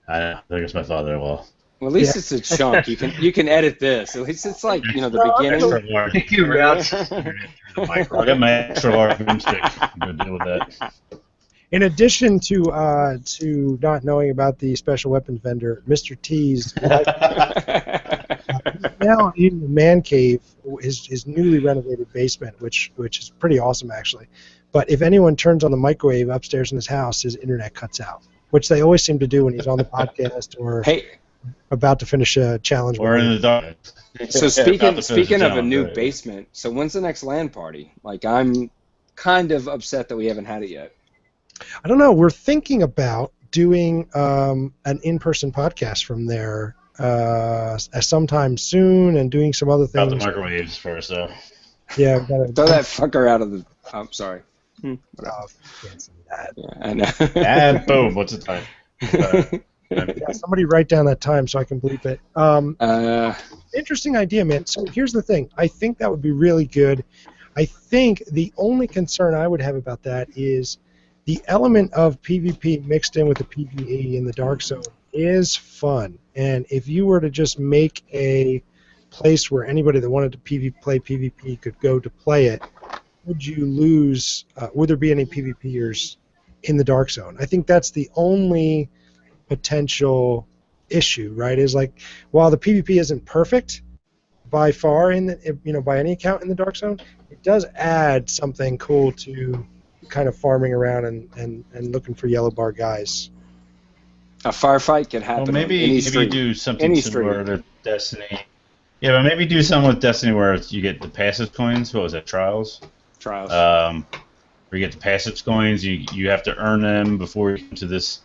I think it's my father-in-law. Well, at least Yeah. it's a chunk. You can edit this. At least it's like the No, beginning. Extra large. You route Through the micro. I'll get my extra large broomstick. I'm gonna deal with that. In addition to not knowing about the special weapons vendor, Mr. T's now in the man cave, his newly renovated basement, which is pretty awesome actually. But if anyone turns on the microwave upstairs in his house, his internet cuts out, which they always seem to do when he's on the podcast or Hey, about to finish a challenge. We're in the dark. so About to finish speaking the of a challenge, new right. basement, so when's the next LAN party? Like, I'm kind of upset that we haven't had it yet. I don't know. We're thinking about doing an in-person podcast from there sometime soon, and doing some other About the things. microwaves first, though. Yeah, we've got Throw that fucker out of the. I'm sorry. can't say that. Yeah, I know. And boom, what's the time? Yeah, somebody write down that time so I can bleep it. Interesting idea, man. So here's the thing. I think that would be really good. I think the only concern I would have about that is the element of PvP mixed in with the PvE in the Dark Zone is fun. And if you were to just make a place where anybody that wanted to play PvP could go to play it, would you lose? Would there be any PvPers in the Dark Zone? I think that's the only potential issue, right? Is like, while the PvP isn't perfect by far in the, by any account in the Dark Zone, it does add something cool to kind of farming around and looking for yellow bar guys. A firefight could happen. Well, maybe on any maybe street. do something Any similar to Destiny. Yeah, but maybe do something with Destiny where you get the passive coins. What was that? Trials. Trials. Where you get the passive coins, you have to earn them before you get to this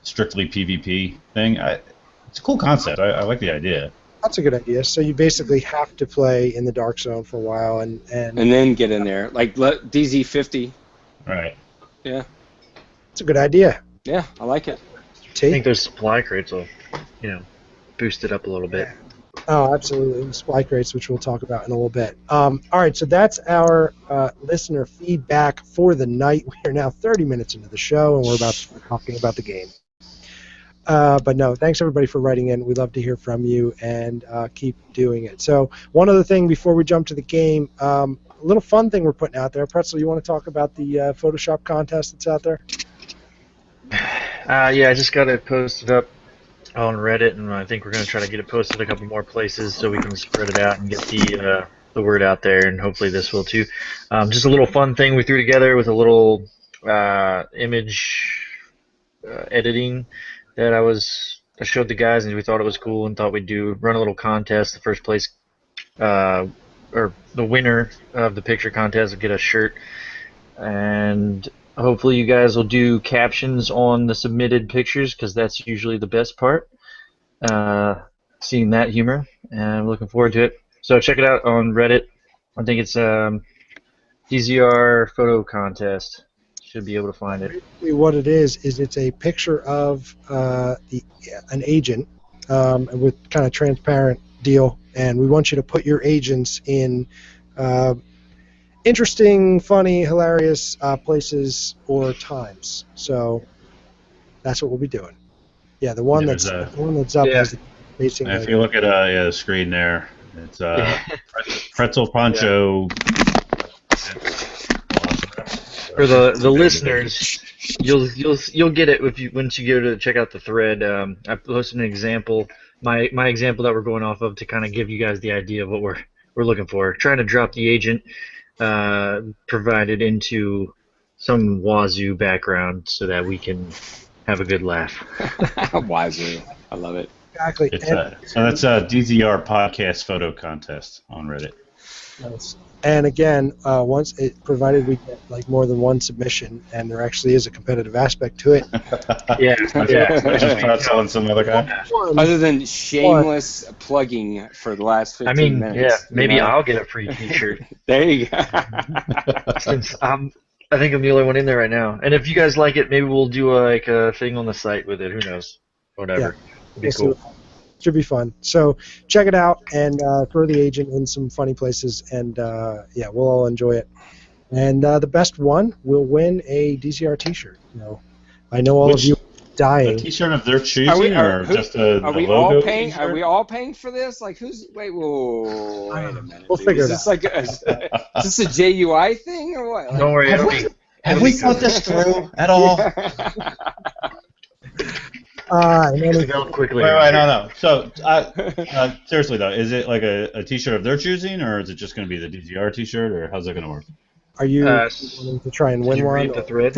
strictly PvP thing. It's a cool concept. I like the idea. That's a good idea. So you basically have to play in the Dark Zone for a while and then get in there. Like DZ50. Right. Yeah. It's a good idea. Yeah, I like it. I T? think those supply crates will, boost it up a little bit. Oh, absolutely. The spike rates, which we'll talk about in a little bit. All right, so that's our listener feedback for the night. We are now 30 minutes into the show, and we're about to start talking about the game. But no, thanks everybody for writing in. We'd love to hear from you, and keep doing it. So one other thing before we jump to the game, a little fun thing we're putting out there. Pretzel, you want to talk about the Photoshop contest that's out there? Yeah, I just got it posted up on Reddit, and I think we're going to try to get it posted a couple more places so we can spread it out and get the word out there, and hopefully this will too. Just a little fun thing we threw together with a little image editing that I showed the guys, and we thought it was cool and thought we'd run a little contest. The first place, or the winner of the picture contest will get a shirt, and hopefully you guys will do captions on the submitted pictures, because that's usually the best part. Seeing that humor, and I'm looking forward to it. So check it out on Reddit. I think it's DZR photo contest. Should be able to find it. Basically what it is it's a picture of an agent with kind of transparent deal, and we want you to put your agents in interesting, funny, hilarious places or times. So that's what we'll be doing. Yeah, the one that's up Yeah. is facing. And if you look at the screen there, it's pretzel poncho. For the listeners, you'll get it once you go to check out the thread. I posted an example, my example that we're going off of, to kind of give you guys the idea of what we're looking for. Trying to drop the agent provided into some Wazoo background so that we can have a good laugh. Wazoo. I love it. Exactly. So that's a DZR podcast photo contest on Reddit. And again, once provided we get like more than one submission, and there actually is a competitive aspect to it. Yeah. Just pretzel and some other guy. Other than shameless plugging for the last 15 minutes. Yeah, maybe I'll get a free T-shirt. There you go. Since I think I'm the only one in there right now. And if you guys like it, maybe we'll do a thing on the site with it. Who knows? Whatever. It'd be cool. Should be fun. So check it out and throw the agent in some funny places, and we'll all enjoy it. And the best one will win a DCR T-shirt. I know all of you dying. T-shirt of their choosing, or just the logo? Are we all paying for this? Like, who's? Wait a minute. We'll dude. figure Is it this like is this a JUI thing or what? Like, Don't worry, Have we thought this through at all? Develop quickly. Wait, no. So, seriously though, is it like a T-shirt of their choosing, or is it just going to be the DZR T-shirt, or how's it going to work? Are you wanting to try and win Did you one? read the thread?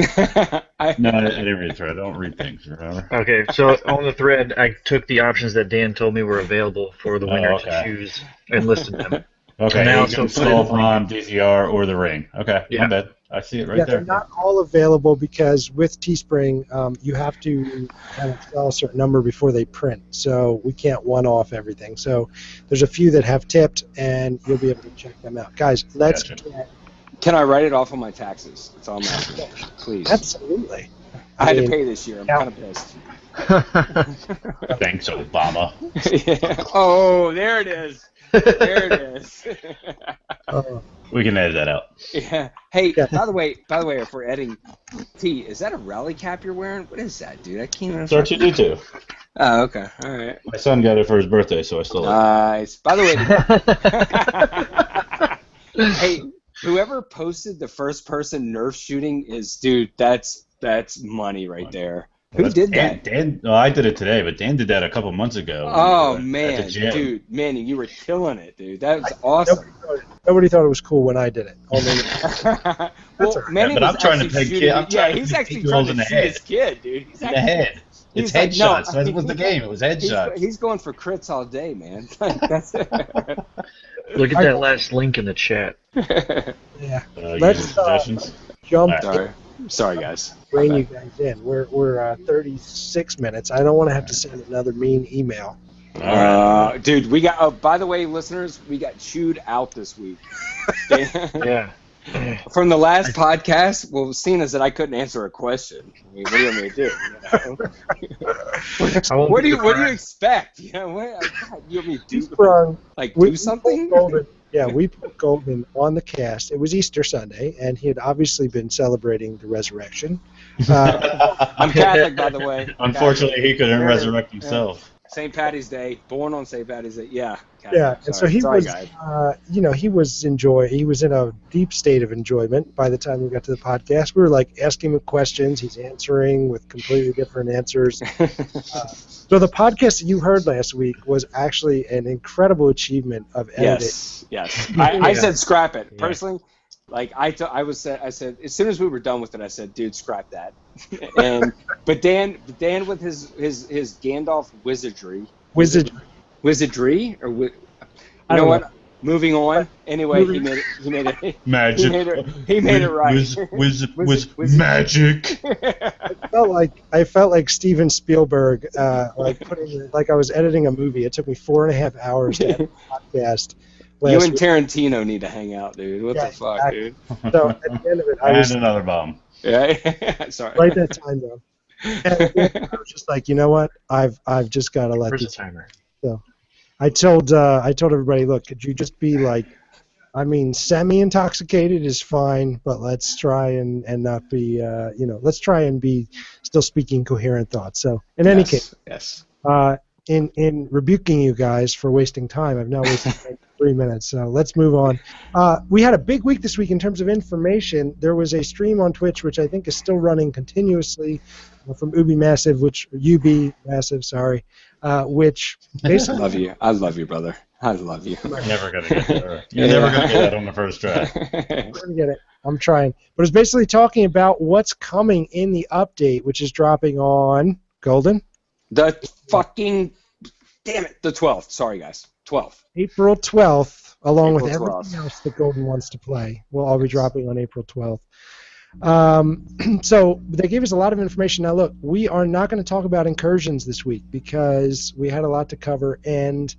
No, I didn't read the thread. I don't read things. Remember? Okay, so on the thread, I took the options that Dan told me were available for the winner to choose and listed them. Okay, And now also so Solvon, DZR, or the Ring. Okay, Yeah. my bad. I see it right Yeah, there. they're not all available because with Teespring, you have to kind of sell a certain number before they print. So we can't one-off everything. So there's a few that have tipped, and you'll be able to check them out. Guys, let's Gotcha. get... Can I write it off on my taxes? That's all I'm asking. Please. Absolutely. I had to pay this year. I'm kind of pissed. Thanks, Obama. Yeah. Oh, there it is. There it is. We can edit that out. Yeah. Hey, by the way, if we're editing, T, is that a rally cap you're wearing? What is that, dude? I can't even. It's R2D2. Oh, okay. All right. My son got it for his birthday, so I stole it. Nice. By the way, hey, whoever posted the first person Nerf shooting is, dude, that's money right there. Who did that? Dan, no, I did it today, but Dan did that a couple months ago. Oh, at the man. gym. Dude, Manny, you were killing it, dude. That was awesome. Nobody thought it was cool when I did it. Well, Manny but I'm was trying to actually pay shooting. kid. I'm trying He's to actually pay trying girls to in the shoot head. his kid, dude. He's In the head. It's he's like, headshots. no, That was the game. It was headshots. He's going for crits all day, man. Like, that's it. Look at that last link in the chat. Yeah. Let's suggestions. Jump. Sorry, guys. Bring you guys in. We're 36 minutes. I don't want to have to send another mean email. Dude, we got. Oh, by the way, listeners, we got chewed out this week. Yeah. From the last podcast, well, seeing as that I couldn't answer a question, I mean, what do you want me to do? You know? What do you expect? You know, what you want me to do? Do something? We put Golden on the cast. It was Easter Sunday, and he had obviously been celebrating the resurrection. I'm Catholic, by the way. Unfortunately, he couldn't resurrect himself. St. Patty's Day, born on St. Patty's Day. Yeah. Yeah, and so he was, he was He was in a deep state of enjoyment by the time we got to the podcast. We were like asking him questions. He's answering with completely different answers. So the podcast that you heard last week was actually an incredible achievement of editing. Yes. I said scrap it. Personally, like I said as soon as we were done with it, I said, dude, scrap that. But Dan with his Gandalf wizardry, or you know what? Moving on. Anyway, he made it. Magic. He made it right. Magic. I felt like Steven Spielberg, like I was editing a movie. It took me 4.5 hours to edit a podcast. You and Tarantino need to hang out, dude. What the fuck, exactly. dude? So at the end of it, and another bomb. Yeah. Sorry. Right that time though. And I was just like, you know what? I've just got to let Where's this. the timer? So I told everybody, look, could you just be like, semi-intoxicated is fine, but let's try and not be, let's try and be still speaking coherent thoughts. So in any case, in rebuking you guys for wasting time, I've now wasted 3 minutes, so let's move on. We had a big week this week in terms of information. There was a stream on Twitch, which I think is still running continuously, from UB Massive, which basically I love you, brother. I love you. You're never gonna get there. You're never gonna get that on the first try. I'm gonna get it. I'm trying, but it's basically talking about what's coming in the update, which is dropping on Golden. The fucking damn it, the 12th. Sorry, guys, 12th. April 12th, along with April everything 12th. else that Golden wants to play. We'll all be dropping on April 12th. So they gave us a lot of information. Now, look, we are not going to talk about incursions this week because we had a lot to cover, and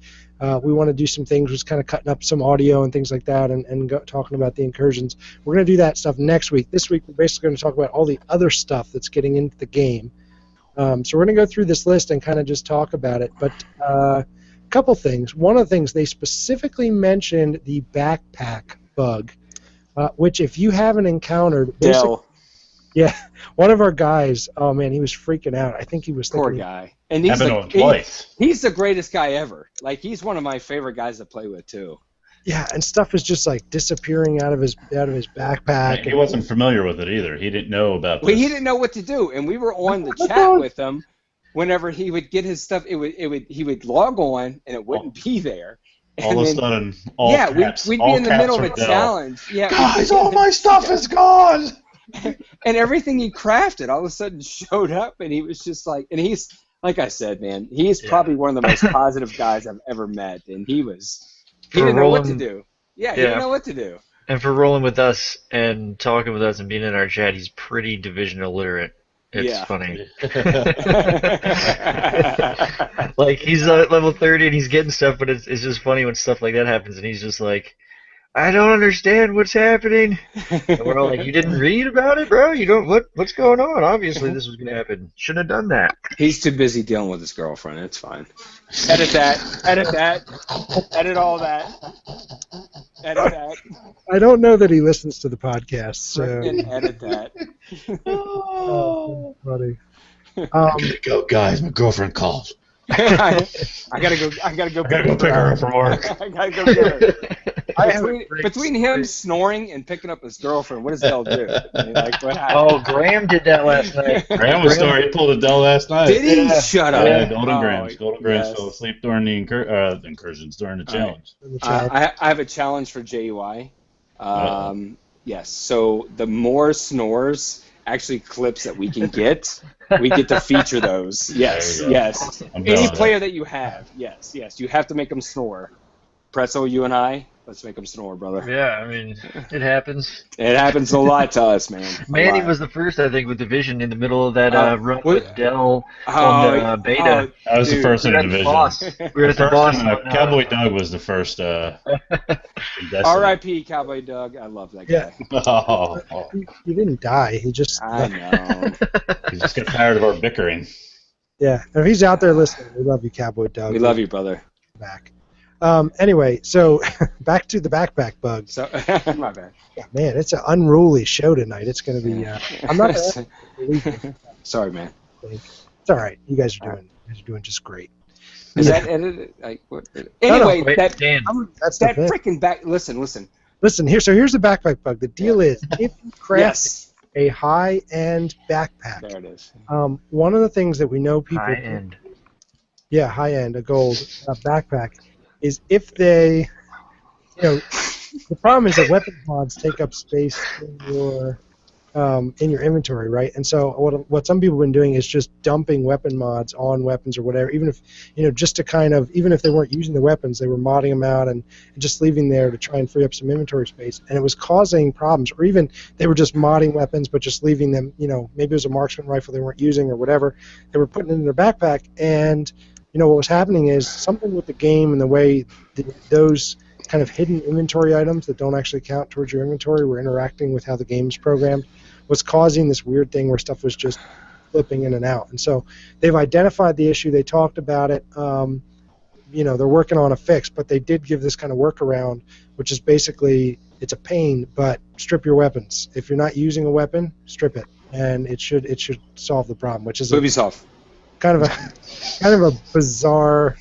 we want to do some things, just kind of cutting up some audio and things like that, and talking about the incursions. We're going to do that stuff next week. This week, we're basically going to talk about all the other stuff that's getting into the game. So we're going to go through this list and kind of just talk about it. But a couple things. One of the things, they specifically mentioned the backpack bug, which if you haven't encountered... Dell. Yeah, one of our guys. Oh man, he was freaking out. I think he was Poor thinking. guy. And he's Happened to him twice. he's the greatest guy ever. Like, he's one of my favorite guys to play with too. Yeah, and stuff is just like disappearing out of his backpack. He wasn't familiar with it either. He didn't know about this. Well, he didn't know what to do, and we were on the chat with him. Whenever he would get his stuff, he would log on, and it wouldn't be there. And All of a then, sudden, all yeah, caps, we'd be all in the caps middle of from a Dell. challenge. Yeah, Guys, all my stuff is gone. and everything he crafted all of a sudden showed up, and he was just like, and he's, like I said, man, he's probably one of the most positive guys I've ever met, and he didn't know what to do. Yeah, he didn't know what to do. And for rolling with us and talking with us and being in our chat, he's pretty division illiterate. It's funny. Like, he's at level 30 and he's getting stuff, but it's just funny when stuff like that happens, and he's just like, I don't understand what's happening. And we're all like, you didn't read about it, bro? You don't, what's going on? Obviously this was going to happen. Shouldn't have done that. He's too busy dealing with his girlfriend. It's fine. Edit that. Edit that. Edit all that. Edit that. I don't know that he listens to the podcast, so. And edit that. Oh, funny. I gotta go, guys. My girlfriend called. I gotta go. I gotta go Pick her up from work. I gotta go get her. Between him snoring and picking up his girlfriend, what does Dell do? I mean, like, what happened? Oh, Graham did that last night. Graham was sorry. He pulled a Dell last night. Did he? Yeah. Shut up. Yeah, Golden Grams. Golden Grams yes. fell asleep during the incursions, during the challenge. I have a challenge for JUI. Yes. So the more snores, actually clips that we can get, we get to feature those. Yes. There you go. Yes. I'm down Any with player that you have. Yes. Yes. You have to make them snore. Pretzel, you and I, let's make them snore, brother. Yeah, I mean, it happens. It happens a lot to us, man. Manny was the first, I think, with Division in the middle of that run with Dell on the beta. I was the first in the division. We were at the boss. Cowboy Doug was the first. R.I.P. Cowboy Doug. I love that guy. Oh, He didn't die. He just. I know. he just got tired of our bickering. Yeah. If he's out there listening, we love you, Cowboy Doug. We love you, brother. Back. Anyway, so back to the backpack bug. So, my bad. Yeah, man, it's an unruly show tonight. It's going to be. I'm not going to believe it. Sorry, man. It's all right. You guys are doing just great. Is that edited? Like, what? Anyway, wait, that Dan. That's that the thing. freaking back. Listen. Listen here. So here's the backpack bug. The deal is, if you craft Yes. a high-end backpack, There it is. one of the things that we know people. High end. Yeah, high-end, a gold backpack, is if they, the problem is that weapon mods take up space in your inventory, right? And so what some people have been doing is just dumping weapon mods on weapons or whatever, even if, just to kind of, even if they weren't using the weapons, they were modding them out and just leaving there to try and free up some inventory space. And it was causing problems, or even they were just modding weapons but just leaving them, maybe it was a marksman rifle they weren't using or whatever. They were putting it in their backpack, and what was happening is something with the game and the way those kind of hidden inventory items that don't actually count towards your inventory were interacting with how the game's programmed, was causing this weird thing where stuff was just flipping in and out. And so they've identified the issue. They talked about it. They're working on a fix, but they did give this kind of workaround, which is basically, it's a pain, but strip your weapons. If you're not using a weapon, strip it, and it should solve the problem, which is Ubisoft. kind of a bizarre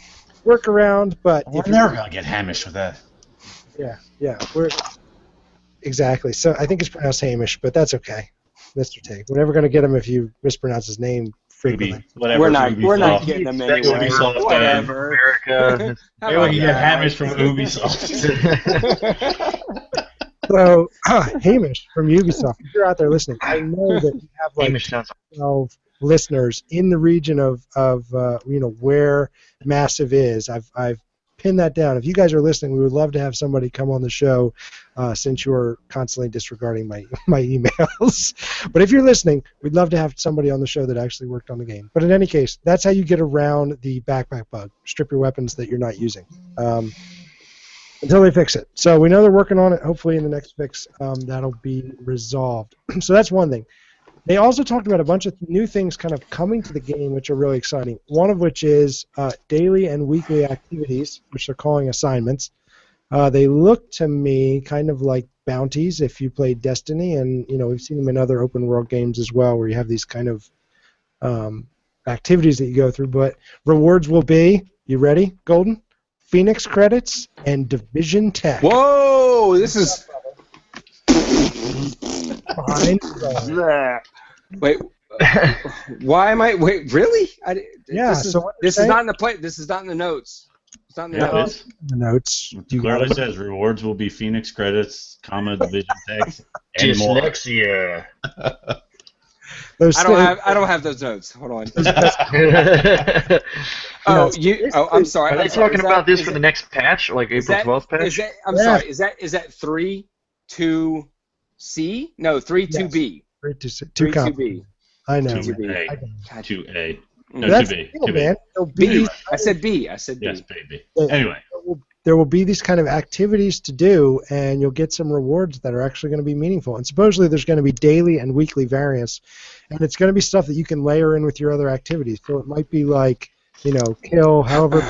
workaround, but We're never gonna get Hamish with that. yeah, exactly. So I think it's pronounced Hamish, but that's okay, Mr. T. We're never gonna get him if you mispronounce his name frequently. Whatever. We're not Ubisoft. getting them That's anyway. Ubisoft, Whatever. America. How Maybe about we get that? Hamish from Ubisoft. So Hamish from Ubisoft, if you're out there listening, I know that you have like Hamish sounds 12 listeners in the region of where Massive is. I've pinned that down. If you guys are listening, we would love to have somebody come on the show, since you're constantly disregarding my emails. But if you're listening, we'd love to have somebody on the show that actually worked on the game. But in any case, that's how you get around the backpack bug. Strip your weapons that you're not using. Until they fix it. So we know they're working on it. Hopefully in the next fix, that'll be resolved. So that's one thing. They also talked about a bunch of new things kind of coming to the game, which are really exciting. One of which is daily and weekly activities, which they're calling assignments. They look to me kind of like bounties if you played Destiny, and we've seen them in other open world games as well, where you have these kind of activities that you go through. But rewards will be, you ready, Golden? Phoenix credits and Division Tech. Whoa, this is Behind. Wait, why am I? Wait, really? Yeah. This is, so what this is not in the play. This is not in the notes. It's not in the Yeah, notes. the notes. it clearly says rewards will be Phoenix credits, Division Tech, and more. Dyslexia. I don't have those notes. Hold on. I'm sorry. Are they talking about this for the next patch, like April 12th patch? Sorry. Is that 3-2C? No, 3-2B. 3-2B. I know. 2A. No, That's 2B. cool, 2B. man. B. I said B. Yes, baby. Yeah. Anyway. There will be these kind of activities to do, and you'll get some rewards that are actually going to be meaningful. And supposedly there's going to be daily and weekly variants, and it's going to be stuff that you can layer in with your other activities. So it might be like, kill however,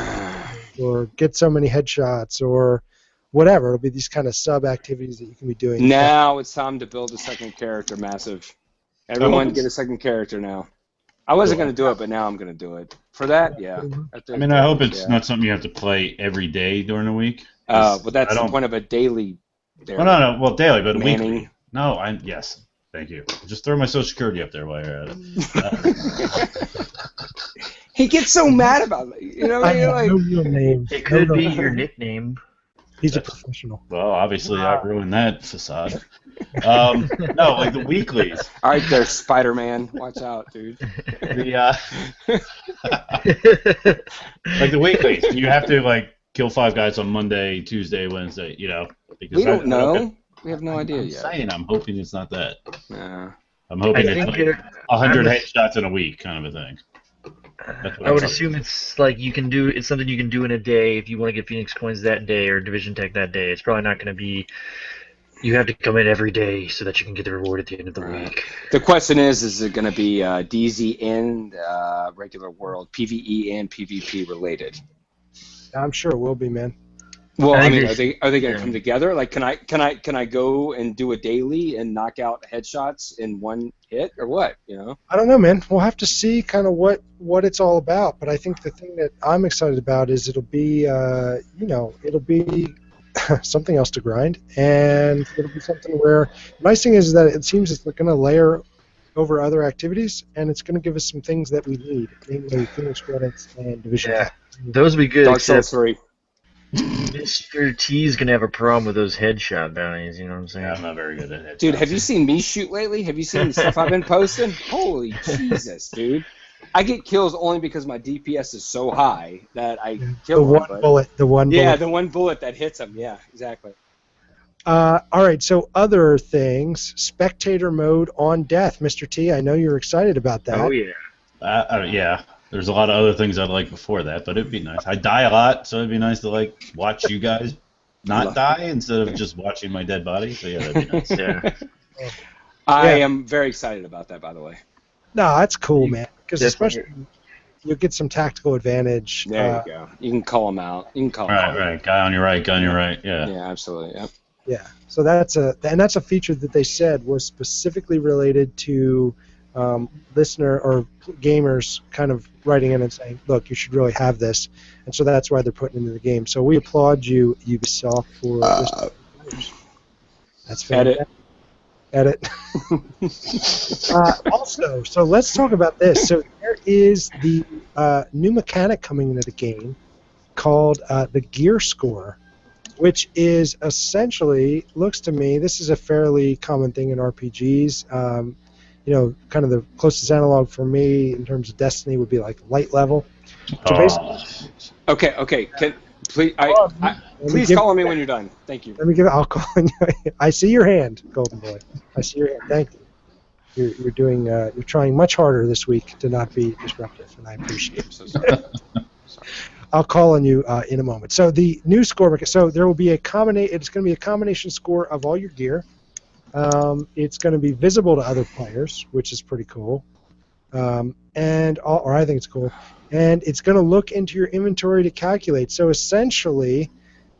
or get so many headshots, or whatever. It'll be these kind of sub-activities that you can be doing. Now it's time to build a second character, Massive. Everyone get a second character now. I wasn't going to do it, but now I'm going to do it. For that, yeah. I mean, I hope it's not something you have to play every day during the week. But that's the point of a daily. Well, no. Well, daily, but Manning. weekly. No, yes. Thank you. Just throw my Social Security up there while you're at it. He gets so mad about it. You're like, no real name. It could be your nickname. He's a professional. Well, obviously, I ruined that facade. No, like the weeklies. All right, there, Spider-Man. Watch out, dude. Like the weeklies. You have to kill 5 guys on Monday, Tuesday, Wednesday. Because we don't know. We have no idea yet. I'm hoping it's not that. Yeah. I'm hoping it's 100 headshots in a week, kind of a thing. I would assume it's like it's something you can do in a day if you want to get Phoenix coins that day or Division Tech that day. It's probably not going to be you have to come in every day so that you can get the reward at the end of the week. The question is it going to be DZ and regular world, PvE and PvP related? I'm sure it will be, man. Well, I mean, are they going to come together? Like, can I go and do a daily and knock out headshots in one hit, or what? I don't know, man. We'll have to see kind of what it's all about. But I think the thing that I'm excited about is it'll be, it'll be something else to grind, and it'll be something where the nice thing is that it seems it's going to layer over other activities, and it's going to give us some things that we need, namely Phoenix credits and Division. Yeah, those would be good. Dark Souls 3. Mr. T's gonna have a problem with those headshot bounties, you know what I'm saying? Yeah, I'm not very good at it. Dude, have you seen me shoot lately? Have you seen the stuff I've been posting? Holy Jesus, dude. I get kills only because my DPS is so high that I kill the one bullet. The one bullet that hits him. Yeah, exactly. All right, so other things. Spectator mode on death. Mr. T, I know you're excited about that. Oh, yeah. Yeah. There's a lot of other things I'd like before that, but it'd be nice. I die a lot, so it'd be nice to watch you guys not die instead of just watching my dead body. So yeah, that'd be nice. Yeah. I am very excited about that, by the way. No, that's cool, man. Because especially you'll get some tactical advantage. There you go. You can call them out. You can call them out. Right. Guy on your right, guy on your right. Yeah. Yeah, absolutely. Yep. Yeah. So that's a feature that they said was specifically related to listener or gamers kind of writing in and saying, look, you should really have this. And so that's why they're putting it into the game. So we applaud you, Ubisoft, for this. That's fantastic. Edit. Also, so let's talk about this. So there is the new mechanic coming into the game called the Gear Score, which is essentially, looks to me, this is a fairly common thing in RPGs. Kind of the closest analog for me in terms of Destiny would be like light level. So basically, Okay. Please call on me when you're done. Thank you. I'll call on you. I see your hand, Golden Boy. I see your hand. Thank you. You're trying much harder this week to not be disruptive, and I appreciate it. So sorry. I'll call on you in a moment. So the new score, so there will be it's going to be a combination score of all your gear. It's going to be visible to other players, which is pretty cool. I think it's cool. And it's going to look into your inventory to calculate. So essentially,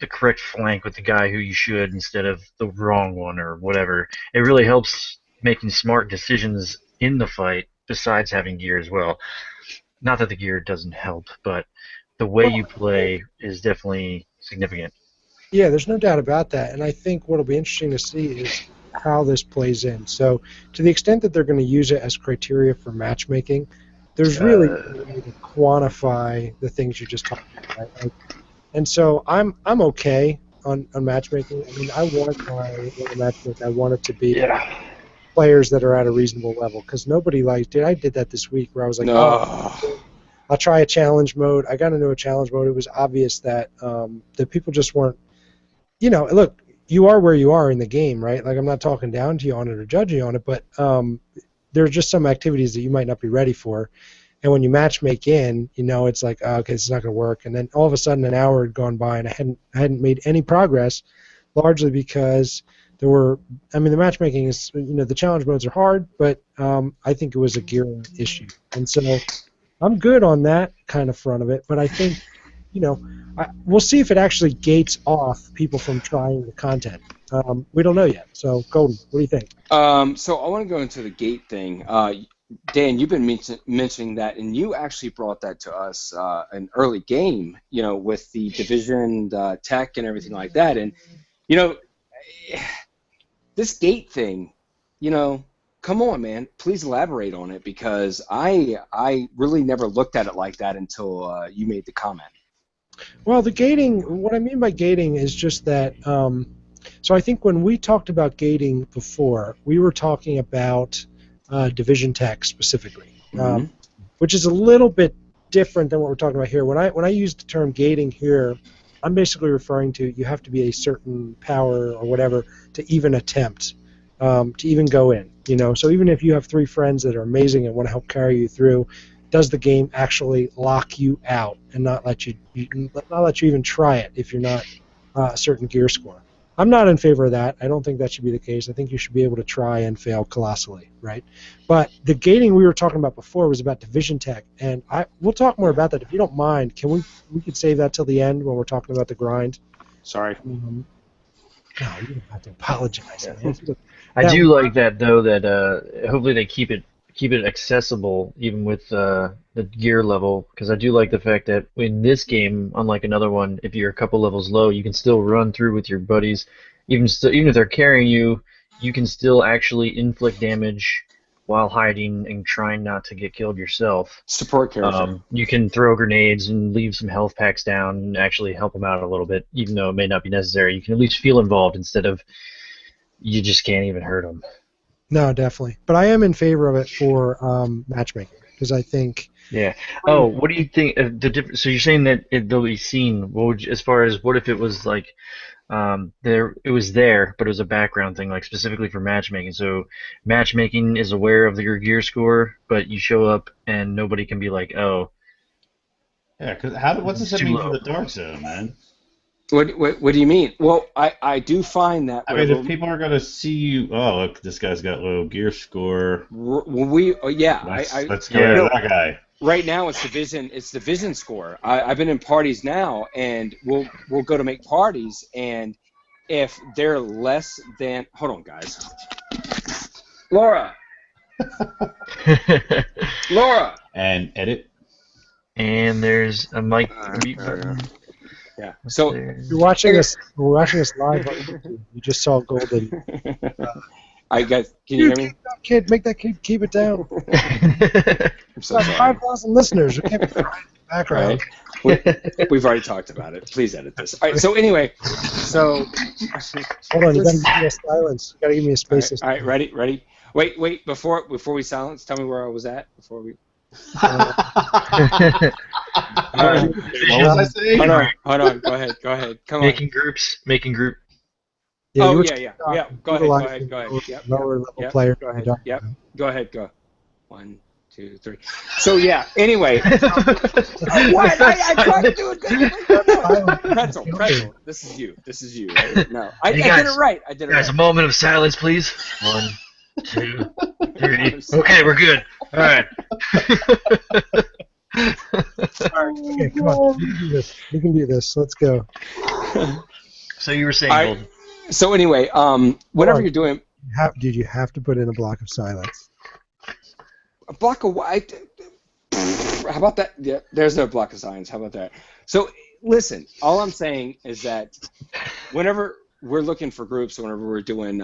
the correct flank with the guy who you should instead of the wrong one or whatever. It really helps making smart decisions in the fight besides having gear as well. Not that the gear doesn't help, but the way Well, you play is definitely significant. yeah, there's no doubt about that. And I think what'll be interesting to see is how this plays in. So, to the extent that they're going to use it as criteria for matchmaking, there's really no way to quantify the things you just talked about, right? Like, and so I'm okay on matchmaking. I mean, I want my matchmaking. I want it to be Yeah. players that are at a reasonable level because nobody likes. Dude, I did that this week where I was like, No. oh, I'll try a challenge mode. I got into a challenge mode. It was obvious that that people just weren't. Look, you are where you are in the game, right? Like I'm not talking down to you on it or judging you on it, but there are just some activities that you might not be ready for. And when you matchmake in, it's like, okay, this is not going to work. And then all of a sudden, an hour had gone by, and I hadn't made any progress, largely because the matchmaking is, the challenge modes are hard, but I think it was a gear issue, and so I'm good on that kind of front of it. But I think, we'll see if it actually gates off people from trying the content. We don't know yet. So, Golden, what do you think? So I want to go into the gate thing. Dan, you've been mentioning that, and you actually brought that to us an early game, with the division, the tech, and everything like that. And, this gate thing, come on, man. Please elaborate on it because I really never looked at it like that until you made the comment. Well, the gating, what I mean by gating is just that, so I think when we talked about gating before, we were talking about division tech specifically, Mm-hmm. which is a little bit different than what we're talking about here. When I use the term gating here, I'm basically referring to you have to be a certain power or whatever to even attempt, to even go in. So even if you have 3 friends that are amazing and want to help carry you through, does the game actually lock you out and not let you even try it if you're not a certain gear score? I'm not in favor of that. I don't think that should be the case. I think you should be able to try and fail colossally, right? But the gating we were talking about before was about division tech, and we'll talk more about that if you don't mind. Can we could save that till the end when we're talking about the grind? Sorry. No, you don't have to apologize, man. I do like that though. That hopefully they keep it accessible even with the gear level, because I do like the fact that in this game, unlike another one, if you're a couple levels low, you can still run through with your buddies. Even if they're carrying you, you can still actually inflict damage while hiding and trying not to get killed yourself. Support character. You can throw grenades and leave some health packs down and actually help them out a little bit, even though it may not be necessary. You can at least feel involved instead of you just can't even hurt them. No, definitely. But I am in favor of it for matchmaking because I think. Yeah. Oh, what do you think? So you're saying that they'll be seen. As far as what if it was like it was there, but it was a background thing, like specifically for matchmaking. So matchmaking is aware of your gear score, but you show up and nobody can be like, oh, Yeah, because what's this too mean low. for the dark zone, man? What do you mean? Well, I do find that. I mean, if people are gonna see you, oh look, this guy's got low gear score. Let's go to that guy. Right now, it's division score. I've been in parties now, and we'll go to make parties, and if they're less than, hold on, guys, Laura, And edit. And there's a mic mute there we go. button. Yeah. So You're watching us. We're watching us live on YouTube. You just saw Golden. can you hear me? Keep that kid, make that kid keep it down. I'm so Got sorry. 5,000 listeners. We can't be crying in the background. Right. We've already talked about it. Please edit this. All right. So anyway, Hold on, you gotta give me a silence. You gotta give me a space. All right. Ready. Wait. Before we silence, tell me where I was at before we. What was I saying? Hold on. Go ahead. Come on. Making group. Yeah, you were Yeah. Go ahead. Yep. Lower level Yep. player. Go ahead. Yep. Go ahead. Go. 1, 2, 3. So yeah. Anyway. What? I tried to do it. Pretzel. This is you. Right? No, I did it right. Guys, a moment of silence, please. 1, 2, 3. Okay, we're good. All right. Okay, come on. We can do this. We can do this. Let's go. So you were saying, All right. Golden. So anyway, whatever on. you're doing, Dude, you have to put in a block of silence. a block of white. How about that? Yeah, there's no block of silence. How about that? So listen, all I'm saying is that whenever we're looking for groups, whenever we're doing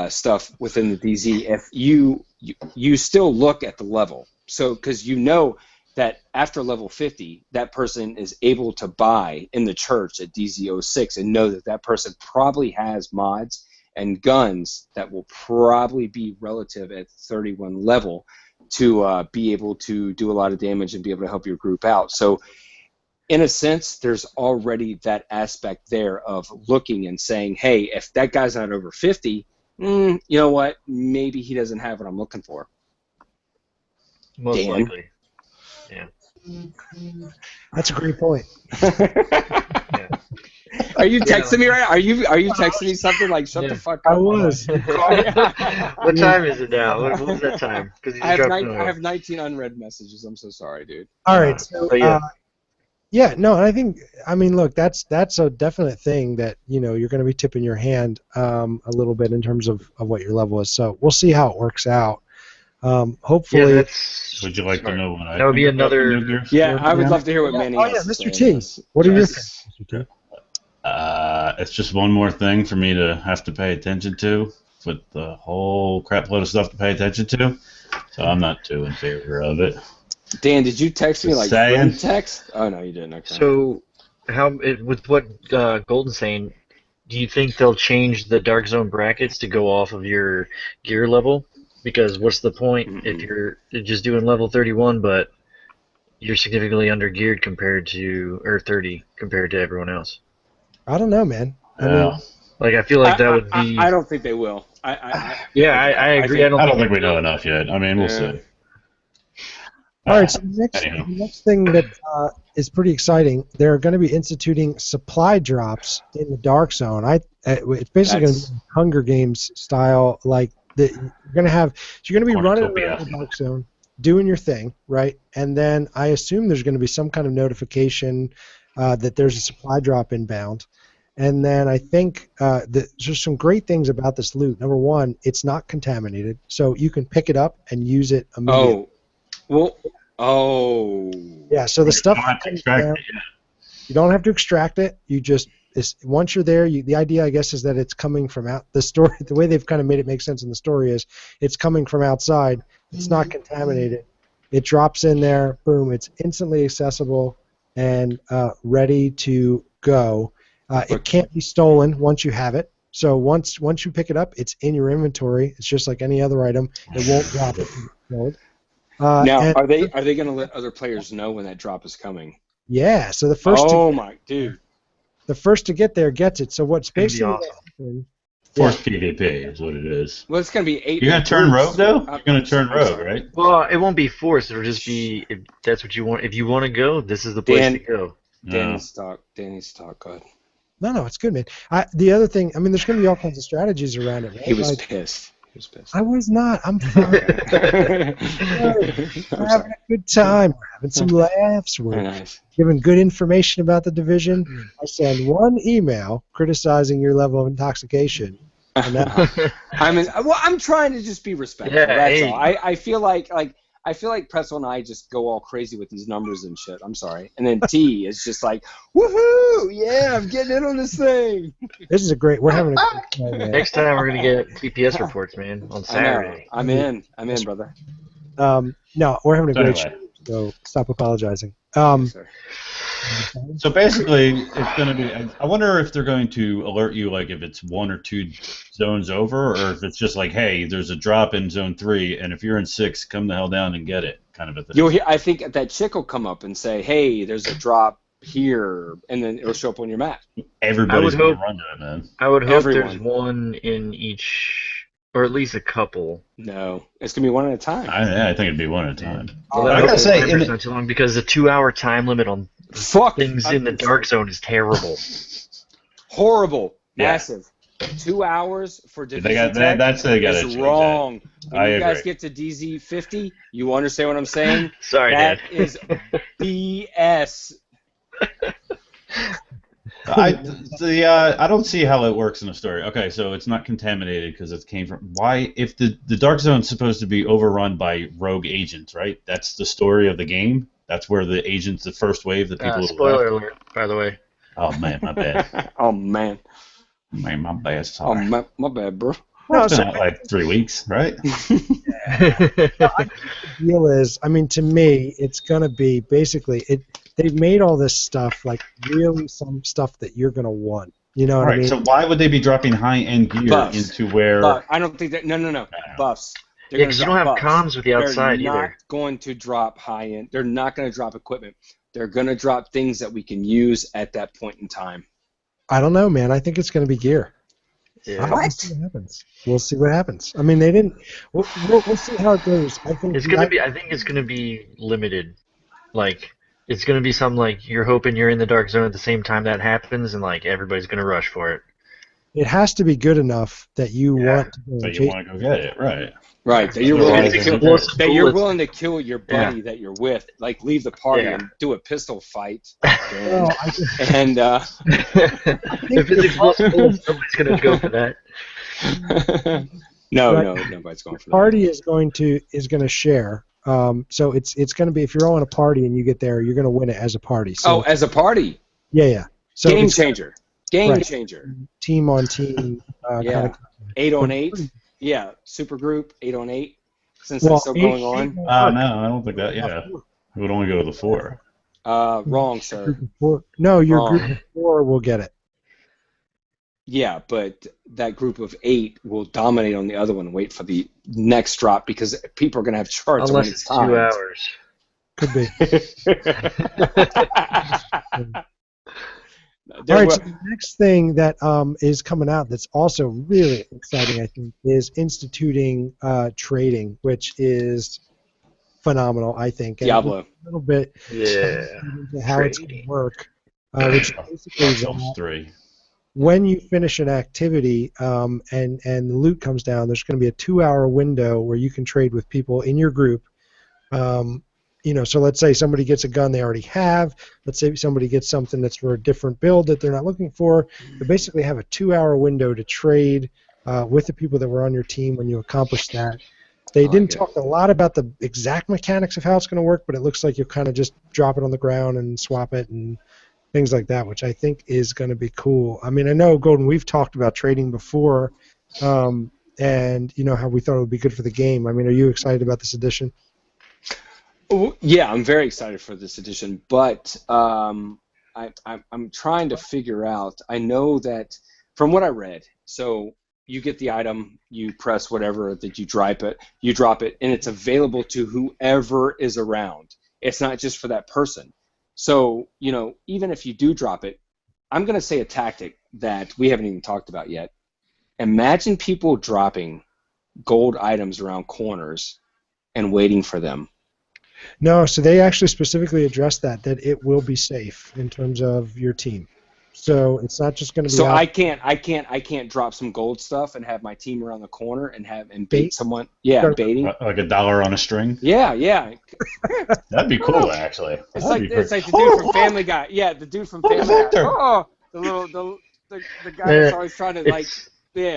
stuff within the DZ, if you still look at the level, so because you know that after level 50, that person is able to buy in the church at DZ06 and know that that person probably has mods and guns that will probably be relative at 31 level to be able to do a lot of damage and be able to help your group out. So in a sense, there's already that aspect there of looking and saying, hey, if that guy's not over 50, you know what? Maybe he doesn't have what I'm looking for. Most Dan? likely. Yeah. That's a great point. Are you texting me right? Are you texting me something like shut the fuck up? I was. What time is it now? What was that time? Because I have 19 unread messages. I'm so sorry, dude. All right. So, But yeah. yeah, no, I mean, look, that's a definite thing that, you're going to be tipping your hand a little bit in terms of what your level is. So we'll see how it works out. Hopefully. Yeah, that's. Would you like to know what I That would be think about the another- New Gears? Yeah, I would love to hear what Manny Oh, has yeah, to Mr. say T. on this. What are your Yes. things, Mr. T? It's just one more thing for me to have to pay attention to, with the whole crap load of stuff to pay attention to. So I'm not too in favor of it. Dan, did you text me Just like saying. friend text? Oh no, you didn't. Okay. So, with what Golden's saying, do you think they'll change the Dark Zone brackets to go off of your gear level? Because what's the point if you're just doing level 31, but you're significantly under geared compared to, or 30 compared to everyone else? I don't know, man. Yeah. Like, I feel like that would be. I don't think they will. I agree. I I don't think think we know enough yet. I mean, we'll Yeah. see. All right, so the Anyhow. next thing that is pretty exciting, they're going to be instituting supply drops in the Dark Zone. It's basically going to be Hunger Games style, like you're going to have. So you're going to be running Cornucopia. around the Dark Zone, doing your thing, right? And then I assume there's going to be some kind of notification that there's a supply drop inbound. And then I think there's some great things about this loot. Number one, it's not contaminated, so you can pick it up and use it immediately. Yeah, so the stuff You don't have to extract it yet. you don't have to extract it. You just once you're there, the idea, I guess, is that it's coming from out the story. The way they've kind of made it make sense in the story is it's coming from outside. It's not contaminated. It drops in there. Boom! It's instantly accessible and ready to go. It can't be stolen once you have it. So once you pick it up, it's in your inventory. It's just like any other item. It won't drop if you sold. Now, are they going to let other players know when that drop is coming? Yeah. So the first. The first to get there gets it. So what's basically awesome. Forced PvP is what it is. Well, it's going to be 8. You're going to turn rogue, though? You're going to turn rogue, right? Well, it won't be forced. It'll just be if that's what you want. If you want to go, this is the place to go. Danny's talk. Go ahead. No, it's good, man. The other thing, I mean, there's going to be all kinds of strategies around it. Right? He was pissed. I was not. I'm fine. We're having a good time. We're having some laughs. We're giving good information about the division. I send one email criticizing your level of intoxication. And I'm trying to just be respectful. Yeah, that's all. I feel like Pretzel and I just go all crazy with these numbers and shit. I'm sorry. And then T is just like, woohoo! Yeah, I'm getting in on this thing. This is we're having a good time, man. Next time we're gonna get BPS reports, man, on Saturday. I'm in, brother. No, we're having a great show. So stop apologizing. So basically, it's going to be. I wonder if they're going to alert you, like if it's 1 or 2 zones over, or if it's just like, hey, there's a drop in zone 3, and if you're in 6, come the hell down and get it, kind of a thing. I think that chick will come up and say, hey, there's a drop here, and then it'll show up on your map. Everybody's going to run to it, man. I would hope there's one in each, or at least a couple. No, it's gonna be one at a time. I think it'd be one at a time. Well, I gotta say, it's not too long because the 2-hour time limit on things in the Dark Zone is terrible. Horrible, massive. 2 hours for They Division got Tech they got to is change wrong. that. When I you guys agree. get to DZ50, you understand what I'm saying? Sorry, That Dad. is BS. I don't see how it works in a story. Okay, so it's not contaminated because it came from why if the Dark Zone's supposed to be overrun by rogue agents, right? That's the story of the game. That's where the agents, the first wave, the people who Spoiler left. alert, by the way. Oh man, my bad. Oh man. Man, my bad. Oh Sorry. my bad, bro. Well, No, it's so been out like 3 weeks, right? the deal is, I mean, to me, it's going to be basically it. They've made all this stuff like really some stuff that you're going to want. You know All what I right. mean? So why would they be dropping high-end gear Buffs. into where? But I don't think that. No. Buffs. They're Yeah, going to because you don't drop have buffs. comms with the They're outside not either. going to drop high end. They're not going to drop equipment. They're going to drop things that we can use at that point in time. I don't know, man. I think it's going to be gear. Yeah. We'll see what happens. We'll see what happens. I mean, they didn't. We'll see how it goes. I think It's gonna be. I think it's gonna be limited. Like it's gonna be something like you're hoping you're in the dark zone at the same time that happens, and like everybody's gonna rush for it. it has to be good enough that you want to go So and you chase. want to go get it, right? Right. That you're Otherwise, willing If to it's kill. explosive That you're bullets, willing to kill your buddy that you're with. Like leave the party Yeah. and do a pistol fight. Well, I just, And if it's explosive bullets, nobody's gonna go for that. no, Right. nobody's going for that. party is going to share. So it's going to be if you're all in a party and you get there, you're going to win it as a party. So As a party, yeah. So game it's changer, Right. changer. team on team. Yeah, Kind of, 8 on 8. Yeah, super group 8 on 8. Since well, that's still going on. won't No, work. I don't think that. Yeah, it would only go to the 4. Wrong, sir. Group of four. No, your Wrong. group of 4 will get it. Yeah, but that group of 8 will dominate on the other one and wait for the next drop because people are going to have charts Unless when it's it's 2 timed. hours. Could be. All There right. will- So the next thing that is coming out that's also really exciting, I think, is instituting trading, which is phenomenal. I think. And Diablo. a little bit Yeah. into how it's going Trading. to work, which basically is Dark Souls that 3. when you finish an activity and the loot comes down, there's going to be a 2-hour window where you can trade with people in your group. So let's say somebody gets a gun they already have. Let's say somebody gets something that's for a different build that they're not looking for. You basically have a 2-hour window to trade with the people that were on your team when you accomplish that. They didn't talk a lot about the exact mechanics of how it's going to work, but it looks like you'll kind of just drop it on the ground and swap it and things like that, which I think is going to be cool. I mean, I know, Golden, we've talked about trading before, and you know how we thought it would be good for the game. I mean, are you excited about this edition? Oh, yeah, I'm very excited for this edition, but I'm trying to figure out. I know that from what I read, so you get the item, you press whatever that you drop it, and it's available to whoever is around. It's not just for that person. So even if you do drop it, I'm going to say a tactic that we haven't even talked about yet. Imagine people dropping gold items around corners and waiting for them. No, so they actually specifically addressed that it will be safe in terms of your team. So it's not just going to be. So out. I can't drop some gold stuff and have my team around the corner and bait Bait? someone. Yeah, baiting. Like $1 on a string. Yeah. That'd be cool, actually. It's That'd like be great. the dude from Family Guy. Yeah, the dude from Family Guy. Victor. Oh, the guy that's always trying to he's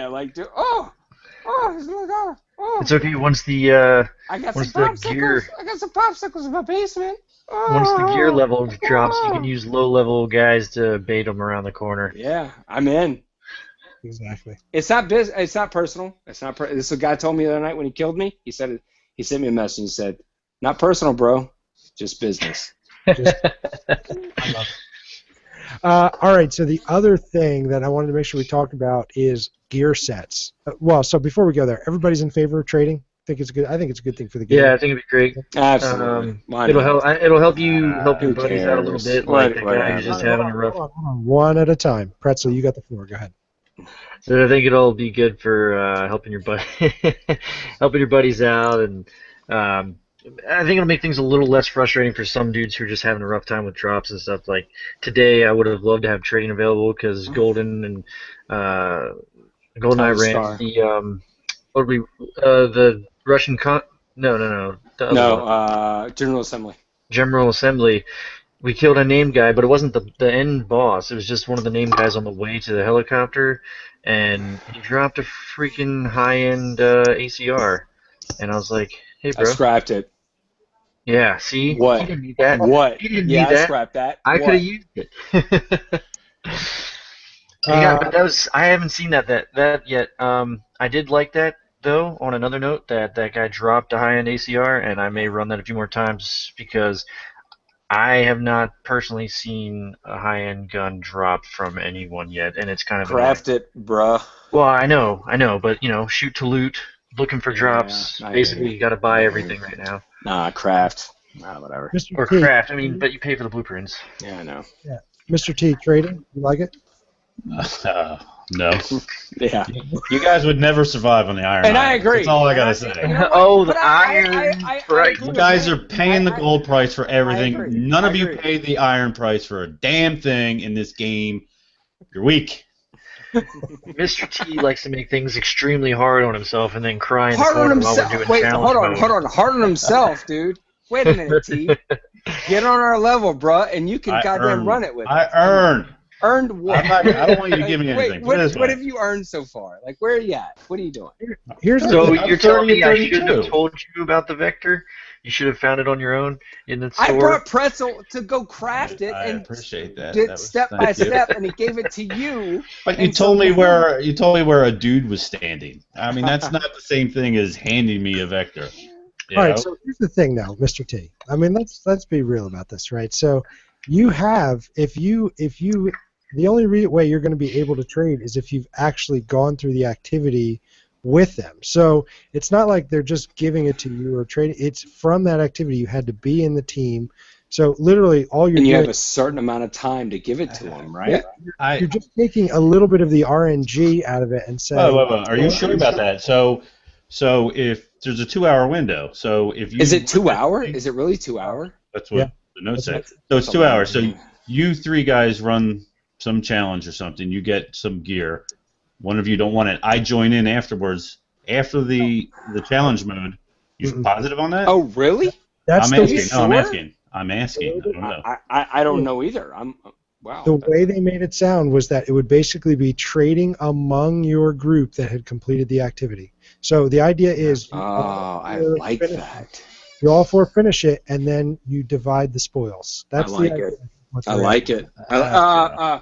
like, oh. It's okay once the I got once some the popsicles. gear I got some popsicles in my basement. once the gear Oh. level drops, you can use low level guys to bait them around the corner. Yeah, I'm in. Exactly. It's not It's not personal. It's not. This guy told me the other night when he killed me. He said he sent me a message and said, "Not personal, bro. Just business." All right. So the other thing that I wanted to make sure we talked about is gear sets. So before we go there, everybody's in favor of trading. I think it's a good thing for the game. Yeah, I think it'd be great. Absolutely. Why It'll not? help. It'll help you help your Who buddies out a little cares? bit. Like the guy Whatever. who's just having a rough. Hold on. One at a time. Pretzel, you got the floor. Go ahead. So I think it'll be good for helping your helping your buddies out, and I think it'll make things a little less frustrating for some dudes who are just having a rough time with drops and stuff. Like today, I would have loved to have trading available because Golden and Goldeneye Tony ran Starr. the Russian no, the other one. No, General Assembly. General Assembly. We killed a named guy, but it wasn't the end boss. It was just one of the named guys on the way to the helicopter, and he dropped a freaking high-end ACR, and I was like, "Hey, I bro." scrapped it. Yeah, see, What? he didn't need that. What? He didn't Yeah, need I that. scrapped that. I could What? have used it. But that was I haven't seen that yet. I did like that though. On another note, that guy dropped a high-end ACR, and I may run that a few more times because I have not personally seen a high-end gun drop from anyone yet, and it's kind of annoying. Craft it, bruh. Well, I know, but shoot to loot, looking for drops. I hear Basically, you. you got to buy everything right now. Nah, craft. Nah, whatever. Mr. Or T, craft. I mean, but you pay for the blueprints. Yeah, I know. Mr. T, trading, you like it? No. Yeah. You guys would never survive on the iron. And I Islands. agree. That's all I gotta And I- say. you know what? Oh, the But iron price. agree You with guys you. are paying the gold price for everything. agree. None of I you agree. pay the iron price for a damn thing in this game. You're weak. Mr. T likes to make things extremely hard on himself and then cry in the Hard on corner while we're himself. doing Wait, challenge mode. hold on. Hard on himself, dude. Wait a minute, T. Get on our level, bruh, and you can goddamn run it with us. Earned what? I don't want you to give me Wait, anything. Put it this what way. have you earned so far? Like, where are you at? What are you doing? Here's the So thing. you're telling me I 30 shouldn't have 32. told you about the Vector? You should have found it on your own in the I store. brought Pretzel to go craft it I and appreciate that. did That was- step thank by you. step, and he gave it to you. But you And told so me now- where a dude was standing. I mean, that's not the same thing as handing me a vector. You All right, know? so here's the thing now, Mr. T. I mean, let's be real about this, right? So you have if you the only way you're going to be able to trade is if you've actually gone through the activity with them. So it's not like they're just giving it to you or trading. It's from that activity. You had to be in the team. So literally all you're And you doing, have a certain amount of time to give it to him, right? yeah, you're just taking a little bit of the RNG out of it and saying, Wait. Are you sure about that? So if there's a 2-hour window, so if you Is it 2 hour? Is it really 2 hour? That's what Yeah. the notes say. That's So it's That's 2 a lot. hours. So you three guys run some challenge or something. You get some gear. One of you don't want it. I join in afterwards after the challenge mode. You positive on that? Oh, really? that's I'm the, asking. No, I'm sure? asking. I'm asking. I don't know. I don't know either. Wow. the way they made it sound was that it would basically be trading among your group that had completed the activity. So the idea is Oh, I like that. you all four finish it, and then you divide the spoils. That's I like the idea. it. I like it.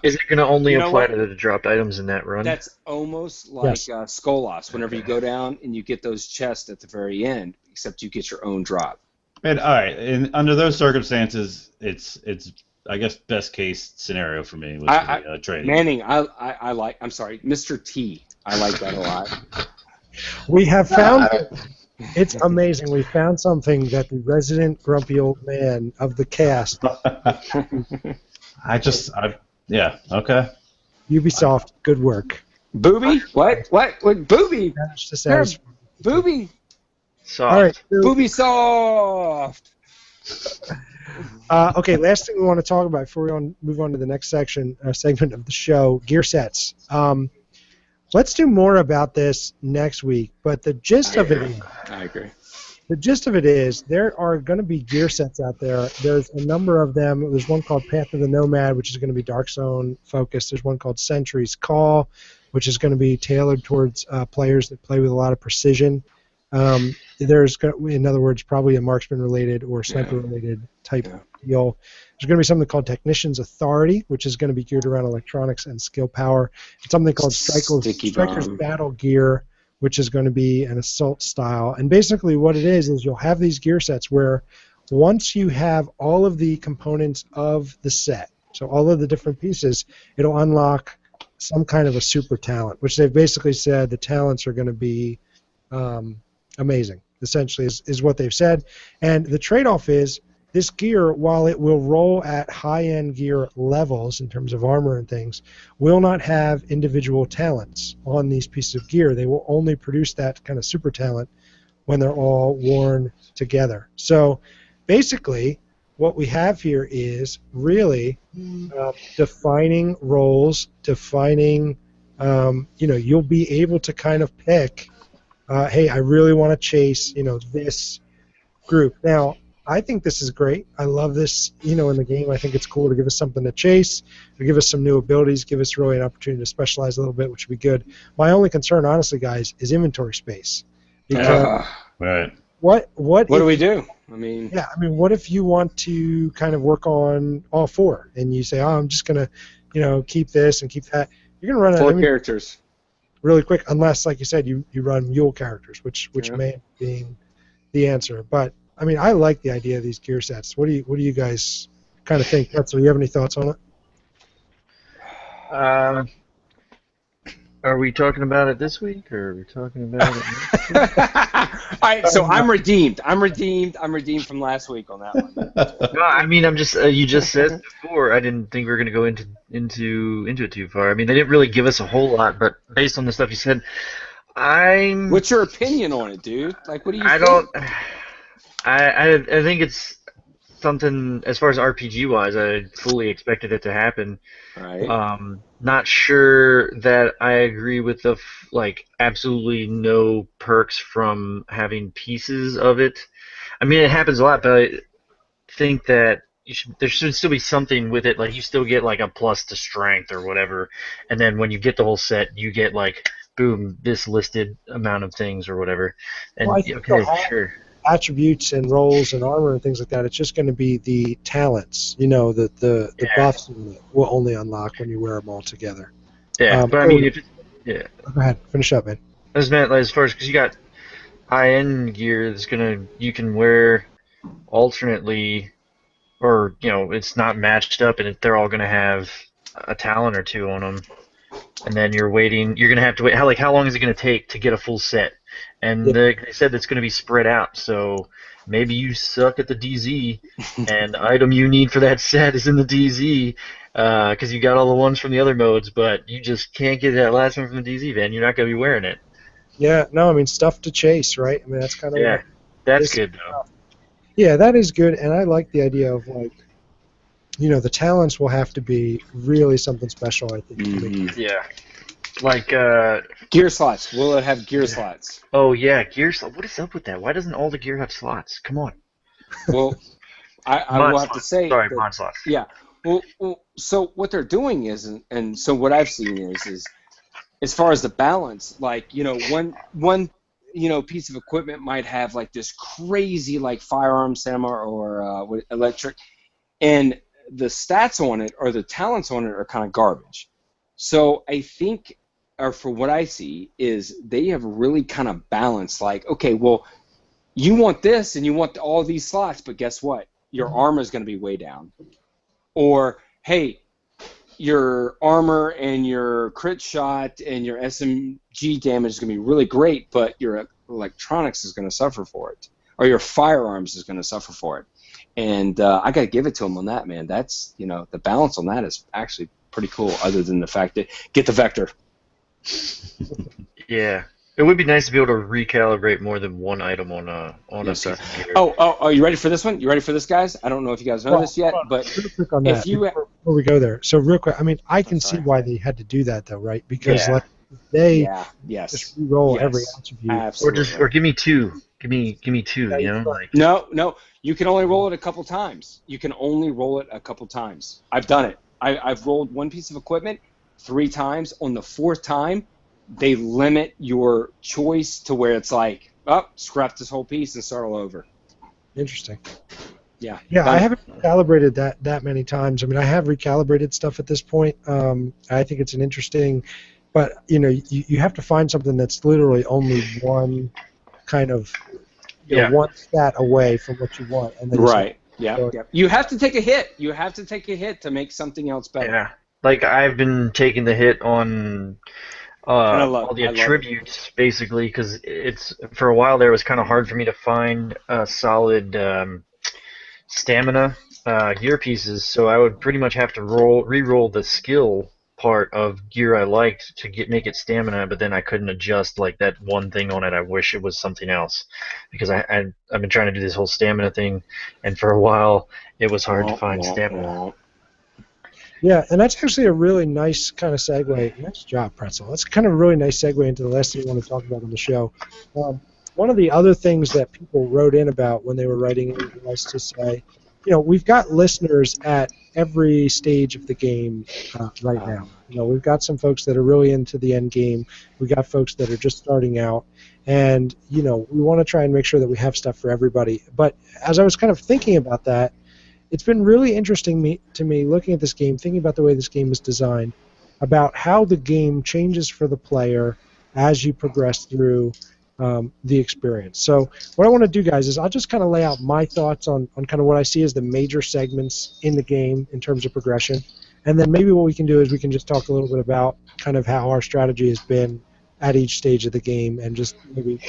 Is it going to only You know apply what? to the dropped items in that run? That's almost like Yes. Skolas. Whenever you go down and you get those chests at the very end, except you get your own drop. And all right, and under those circumstances, it's I guess best case scenario for me was the trading. Manning, I like. I'm sorry, Mr. T. I like that a lot. We have found. It's amazing. We found something that the resident grumpy old man of the cast, Yeah, okay. Ubisoft, good work. Booby? What? Booby? Managed to satisfy. Booby? Soft. All right. so- Booby soft. Okay, last thing we want to talk about before we move on to the next segment of the show, gear sets. Let's do more about this next week, but the gist of it is, I agree. there are going to be gear sets out there. There's a number of them. There's one called Path of the Nomad, which is going to be Dark Zone focused. There's one called Sentry's Call, which is going to be tailored towards players that play with a lot of precision. There's, in other words, probably a marksman-related or sniper-related type deal. There's going to be something called Technician's Authority, which is going to be geared around electronics and skill power. And something called Striker's Battle Gear, which is going to be an assault style. And basically what it is you'll have these gear sets where once you have all of the components of the set, so all of the different pieces, it'll unlock some kind of a super talent, which they've basically said the talents are going to be amazing, essentially, is what they've said. And the trade-off is this gear, while it will roll at high-end gear levels in terms of armor and things, will not have individual talents on these pieces of gear. They will only produce that kind of super talent when they're all worn together. So basically, what we have here is really defining roles, defining you'll be able to kind of pick, hey, I really want to chase, this group. Now, I think this is great. I love this, in the game. I think it's cool to give us something to chase, to give us some new abilities, give us really an opportunity to specialize a little bit, which would be good. My only concern, honestly, guys, is inventory space. Because Right. what do we do? I mean, what if you want to kind of work on all four, and you say, oh, I'm just gonna, keep this and keep that. You're gonna run out of 4 characters really quick, unless, like you said, you run mule characters, which Yeah. may end up being the answer. But I mean, I like the idea of these gear sets. What do you guys kind of think? Pretzel, you have any thoughts on it? Are we talking about it this week, or are we talking about it next week? All right, so I'm redeemed. I'm redeemed from last week on that one. No, I mean, I'm just. You just said before. I didn't think we were going to go into it too far. I mean, they didn't really give us a whole lot, but based on the stuff you said, What's your opinion on it, dude? Like, what do you think? don't. I think it's something as far as RPG wise. I fully expected it to happen. Right. Not sure that I agree with the absolutely no perks from having pieces of it. I mean, it happens a lot, but I think that there should still be something with it. Like, you still get like a plus to strength or whatever, and then when you get the whole set, you get like, boom, this listed amount of things or whatever. And Well, I think okay, they'll have sure. attributes and roles and armor and things like that. It's just going to be the talents, the Yeah. buffs will only unlock when you wear them all together. Yeah, but I mean, if yeah, Go ahead, finish up, man. as meant as far as because you got high-end gear that's you can wear alternately, or it's not matched up, and they're all gonna have a talent or two on them, and then you're gonna have to wait. How long is it gonna take to get a full set? And Yeah. they said it's gonna be spread out, so maybe you suck at the DZ, and the item you need for that set is in the DZ, because you got all the ones from the other modes, but you just can't get that last one from the DZ, man. You're not gonna be wearing it. Yeah, no, I mean, stuff to chase, right? I mean, that's kind of Yeah, that's this- good though. Yeah, that is good, and I like the idea of the talents will have to be really something special, I think. to make Mhm. Yeah, like Gear slots. Will it have gear slots? oh yeah, gear slot. What is up with that? Why doesn't all the gear have slots? Come on. Well, I Mod will have to slots. say. Sorry, that- mod slots. Yeah. Well, so what they're doing is, and so what I've seen is, as far as the balance, one piece of equipment might have like this crazy like firearm stamina or electric, and the stats on it or the talents on it are kind of garbage. So I think, or for what I see, is they have really kind of balanced. Like, okay, well, you want this and you want all these slots, but guess what? Your armor is going to be way down. Or, hey, your armor and your crit shot and your SMG damage is going to be really great, but your electronics is going to suffer for it. Or your firearms is going to suffer for it. And I got to give it to them on that, man. That's, the balance on that is actually pretty cool, other than the fact that get the vector. Yeah, it would be nice to be able to recalibrate more than one item on a Yes, piece sir. of gear. Oh, you ready for this one? You ready for this, guys? I don't know if you guys know this yet, but real quick on if that, you before we go there. So real quick, I mean, I can see sorry. why they had to do that, though, right? Because Yeah. they yes, just re-roll yes, every attribute. absolutely. Or give me two. Give me two. No, you can only roll it a couple times. You can only roll it a couple times. I've done it. I've rolled one piece of equipment 3 times. On the 4th time, they limit your choice to where it's like, oh, scrap this whole piece and start all over. Interesting. Yeah. Yeah, I haven't recalibrated that many times. I mean, I have recalibrated stuff at this point. I think it's an interesting, but you have to find something that's literally only one kind of, one stat away from what you want, and then you Right. say, Yeah. You have to take a hit. You have to take a hit to make something else better. Yeah, like I've been taking the hit on all the attributes basically, because it's for a while there it was kind of hard for me to find solid stamina gear pieces, so I would pretty much have to re-roll the skill part of gear I liked to make it stamina, but then I couldn't adjust like that one thing on it. I wish it was something else, because I've been trying to do this whole stamina thing, and for a while it was hard to find stamina. Yeah, and that's actually a really nice kind of segue. Nice job, Pretzel. That's kind of a really nice segue into the last thing we want to talk about on the show. One of the other things that people wrote in about when they were writing in was to say, we've got listeners at every stage of the game right now. We've got some folks that are really into the end game. We've got folks that are just starting out. And, we want to try and make sure that we have stuff for everybody. But as I was kind of thinking about that, it's been really interesting to me looking at this game, thinking about the way this game is designed, about how the game changes for the player as you progress through the experience. So what I want to do, guys, is I'll just kind of lay out my thoughts on kind of what I see as the major segments in the game in terms of progression. And then maybe what we can do is we can just talk a little bit about kind of how our strategy has been at each stage of the game, and just maybe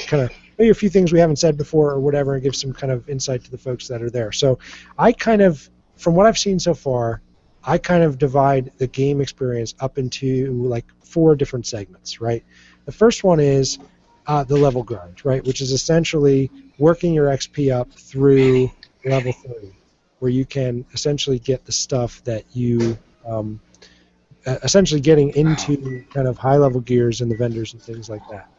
a few things we haven't said before or whatever, and give some kind of insight to the folks that are there. So I kind of, from what I've seen so far, I kind of divide the game experience up into like 4 different segments, right? The first one is the level grind, right, which is essentially working your XP up through level 30, where you can essentially get the stuff that you essentially getting into kind of high-level gears and the vendors and things like that.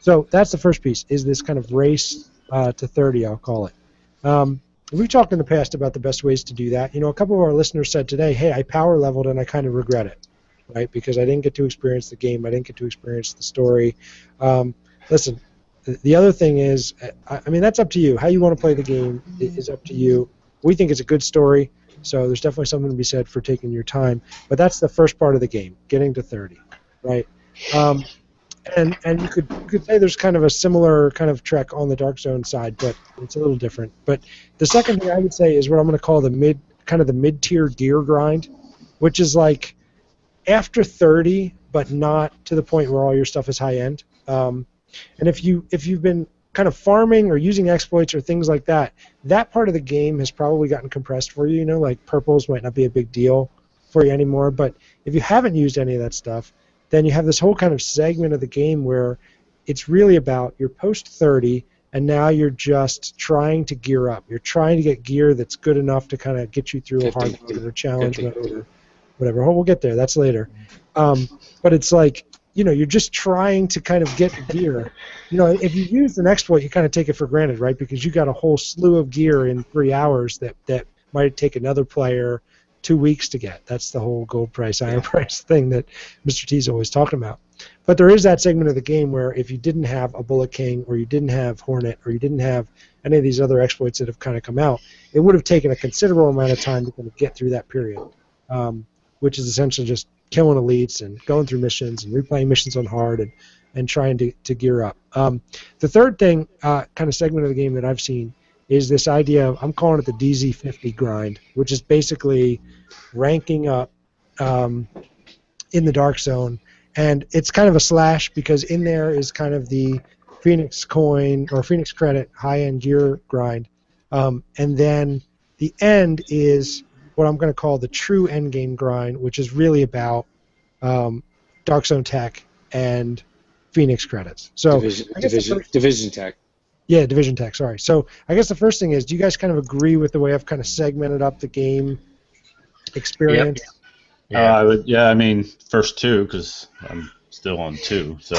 So that's the first piece, is this kind of race to 30, I'll call it. We've talked in the past about the best ways to do that. A couple of our listeners said today, hey, I power leveled and I kind of regret it, right, because I didn't get to experience the game. I didn't get to experience the story. Listen, the other thing is, I mean, that's up to you. How you want to play the game is up to you. We think it's a good story, so there's definitely something to be said for taking your time. But that's the first part of the game, getting to 30, right? And you could say there's kind of a similar kind of trek on the Dark Zone side, but it's a little different. But the second thing I would say is what I'm going to call the mid-tier gear grind, which is like after 30, but not to the point where all your stuff is high end. And if you've been kind of farming or using exploits or things like that, that part of the game has probably gotten compressed for you. Like purples might not be a big deal for you anymore. But if you haven't used any of that stuff, then you have this whole kind of segment of the game where it's really about you're post 30, and now you're just trying to gear up. You're trying to get gear that's good enough to kind of get you through 50, a hard mode or challenge 50. Mode or whatever. We'll get there. That's later. But it's like, you're just trying to kind of get the gear. If you use an exploit, you kind of take it for granted, right? Because you got a whole slew of gear in 3 hours that might take another player 2 weeks to get. That's the whole gold price, iron price thing that Mr. T's always talking about. But there is that segment of the game where if you didn't have a Bullet King, or you didn't have Hornet, or you didn't have any of these other exploits that have kind of come out, it would have taken a considerable amount of time to kind of get through that period, which is essentially just killing elites and going through missions and replaying missions on hard and trying to gear up. The third thing, kind of segment of the game that I've seen, is this idea of, I'm calling it the DZ50 grind, which is basically ranking up in the Dark Zone. And it's kind of a slash, because in there is kind of the Phoenix coin or Phoenix credit high-end gear grind. And then the end is what I'm going to call the true endgame grind, which is really about Dark Zone tech and Phoenix credits. So Division tech. Yeah, Division tech, sorry. So I guess the first thing is, do you guys kind of agree with the way I've kind of segmented up the game experience? Yep. I mean, first 2, because I'm still on 2, so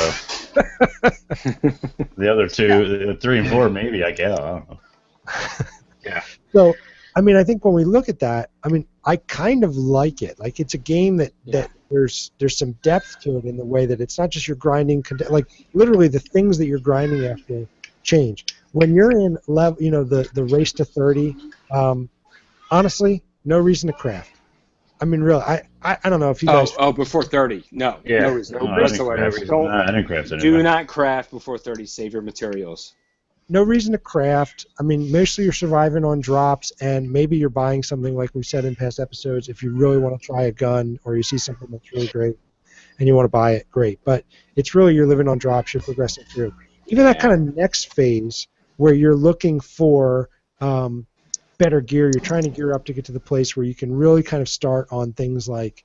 the other 2, 3 and 4, maybe I guess. I don't know. Yeah. So, I mean, I think when we look at that, I mean, I kind of like it. Like, it's a game that there's some depth to it in the way that it's not just you're grinding. Like, literally, the things that you're grinding after change. When you're in level, the race to 30, honestly, no reason to craft. I mean, really, I don't know if you guys. Oh, before 30, no, yeah. No reason whatsoever. I didn't craft anything. Do not craft before 30. Save your materials. No reason to craft. I mean, mostly you're surviving on drops, and maybe you're buying something like we said in past episodes. If you really want to try a gun, or you see something that's really great, and you want to buy it, great. But it's really you're living on drops. You're progressing through. Even that kind of next phase where you're looking for better gear, you're trying to gear up to get to the place where you can really kind of start on things like,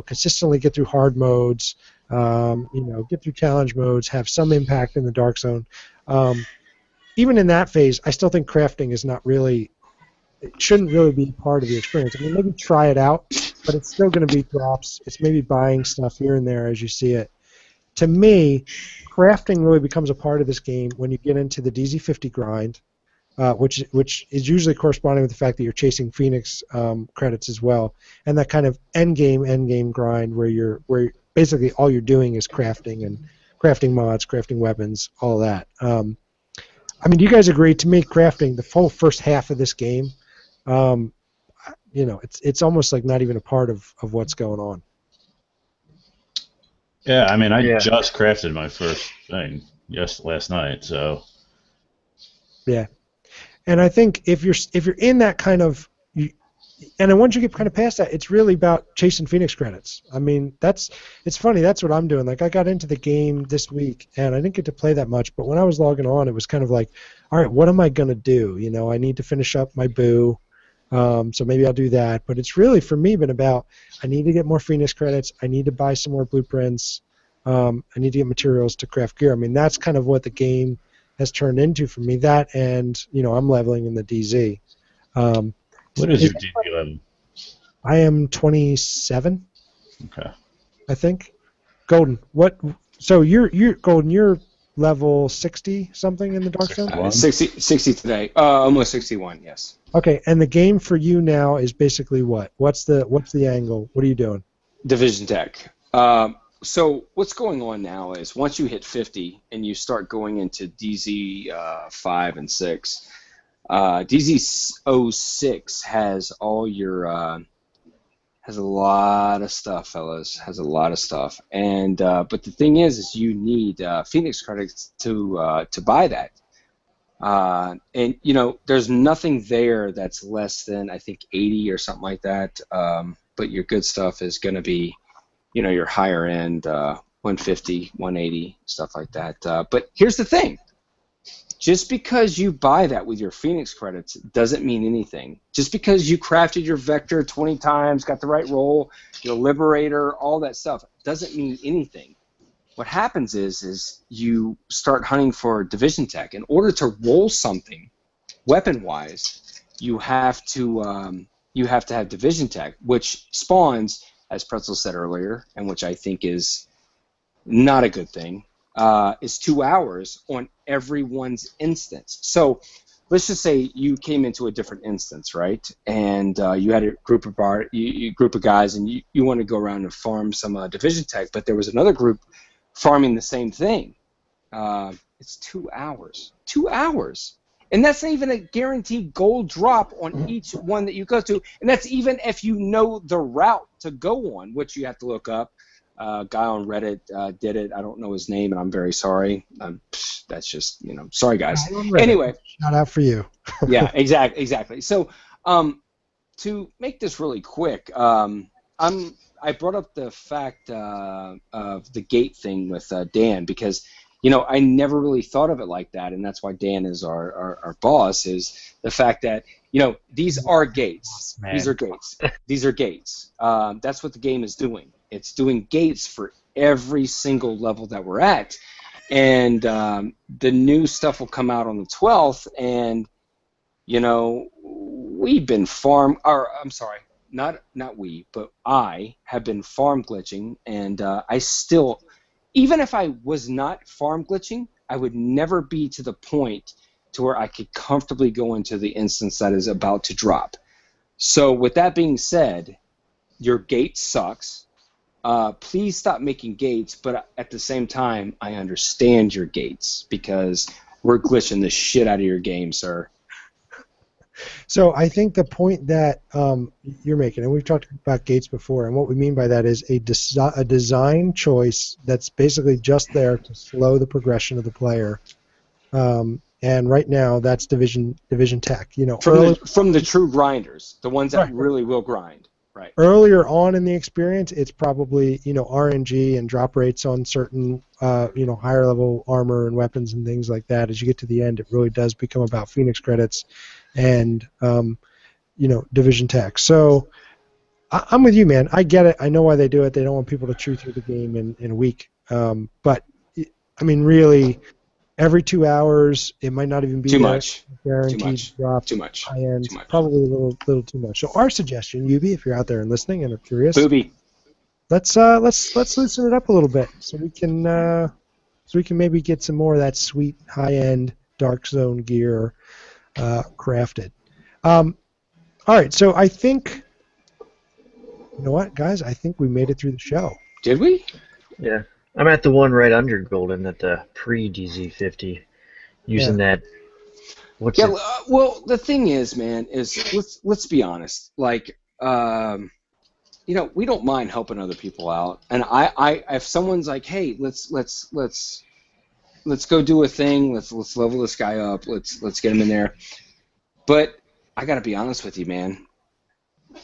consistently get through hard modes, get through challenge modes, have some impact in the Dark Zone. Even in that phase, I still think crafting is not really, it shouldn't really be part of the experience. I mean, maybe try it out, but it's still going to be drops. It's maybe buying stuff here and there as you see it. To me, crafting really becomes a part of this game when you get into the DZ50 grind, which is usually corresponding with the fact that you're chasing Phoenix credits as well, and that kind of end game grind where basically all you're doing is crafting and crafting mods, crafting weapons, all that. I mean, do you guys agree? To me, crafting the full first half of this game, it's almost like not even a part of what's going on. Yeah, I mean, I Yeah. just crafted my first thing last night, so. Yeah, and I think if you're in that kind of, and then once you get kind of past that, it's really about chasing Phoenix credits. I mean, it's funny. That's what I'm doing. Like I got into the game this week, and I didn't get to play that much. But when I was logging on, it was kind of like, all right, what am I gonna do? You know, I need to finish up my boo. So maybe I'll do that. But it's really, for me, been about I need to get more Phoenix credits. I need to buy some more blueprints. I need to get materials to craft gear. I mean, that's kind of what the game has turned into for me. That and, I'm leveling in the DZ. What is your DP level? I am 27, Okay. I think. Golden. What? So you're Golden. You're level 60 something in the Dark Zone. 60 today. Almost 61. Yes. Okay, and the game for you now is basically what? What's the angle? What are you doing? Division Tech. So what's going on now is once you hit 50 and you start going into DZ 5 and 6, DZ 06 has all your has a lot of stuff, fellas. Has a lot of stuff, and but the thing is you need Phoenix credits to buy that. And there's nothing there that's less than I think 80 or something like that. But your good stuff is going to be, your higher end 150, 180 stuff like that. But here's the thing: just because you buy that with your Phoenix credits doesn't mean anything. Just because you crafted your Vector 20 times, got the right roll, your Liberator, all that stuff doesn't mean anything. What happens is you start hunting for Division Tech. In order to roll something, weapon-wise, you have to have Division Tech, which spawns, as Pretzel said earlier, and which I think is not a good thing, is 2 hours on everyone's instance. So let's just say you came into a different instance, right? And you had a group of guys, and you want to go around and farm some Division Tech, but there was another group farming the same thing. It's 2 hours. 2 hours. And that's not even a guaranteed gold drop on each one that you go to. And that's even if you know the route to go on, which you have to look up. A guy on Reddit did it. I don't know his name, and I'm very sorry. That's just, sorry, guys. Anyway. Shout out for you. Yeah, exactly. So to make this really quick, I brought up the fact of the gate thing with Dan because, I never really thought of it like that, and that's why Dan is our boss, is the fact that, these are gates. Man. These are gates. These are gates. That's what the game is doing. It's doing gates for every single level that we're at, and the new stuff will come out on the 12th, and, we've been not we, but I have been farm glitching, and I still, even if I was not farm glitching, I would never be to the point to where I could comfortably go into the instance that is about to drop. So with that being said, your gate sucks. Please stop making gates, but at the same time, I understand your gates because we're glitching the shit out of your game, sir. So I think the point that you're making, and we've talked about gates before, and what we mean by that is a design choice that's basically just there to slow the progression of the player. And right now, that's Division Tech. From the true grinders, the ones that Right. really will grind. Right. Earlier on in the experience, it's probably RNG and drop rates on certain higher level armor and weapons and things like that. As you get to the end, it really does become about Phoenix credits and Division Tech. So I'm with you, man. I get it. I know why they do it. They don't want people to chew through the game in a week. But I mean, really, every 2 hours. It might not even be Too there. much. Guaranteed Too much. drop. Too much. High end. Too much. Probably a little too much. So our suggestion, Yubi, if you're out there and listening and are curious, Booby. let's loosen it up a little bit so we can maybe get some more of that sweet high end Dark Zone gear crafted. All right, so I think, you know what, guys? I think we made it through the show. Did we? Yeah. I'm at the one right under Golden at the pre-DZ50, using that. What's Yeah. it? Well, the thing is, man, is let's be honest. Like, you know, we don't mind helping other people out. And I if someone's like, hey, let's go do a thing. Let's level this guy up. Let's get him in there. But I gotta be honest with you, man.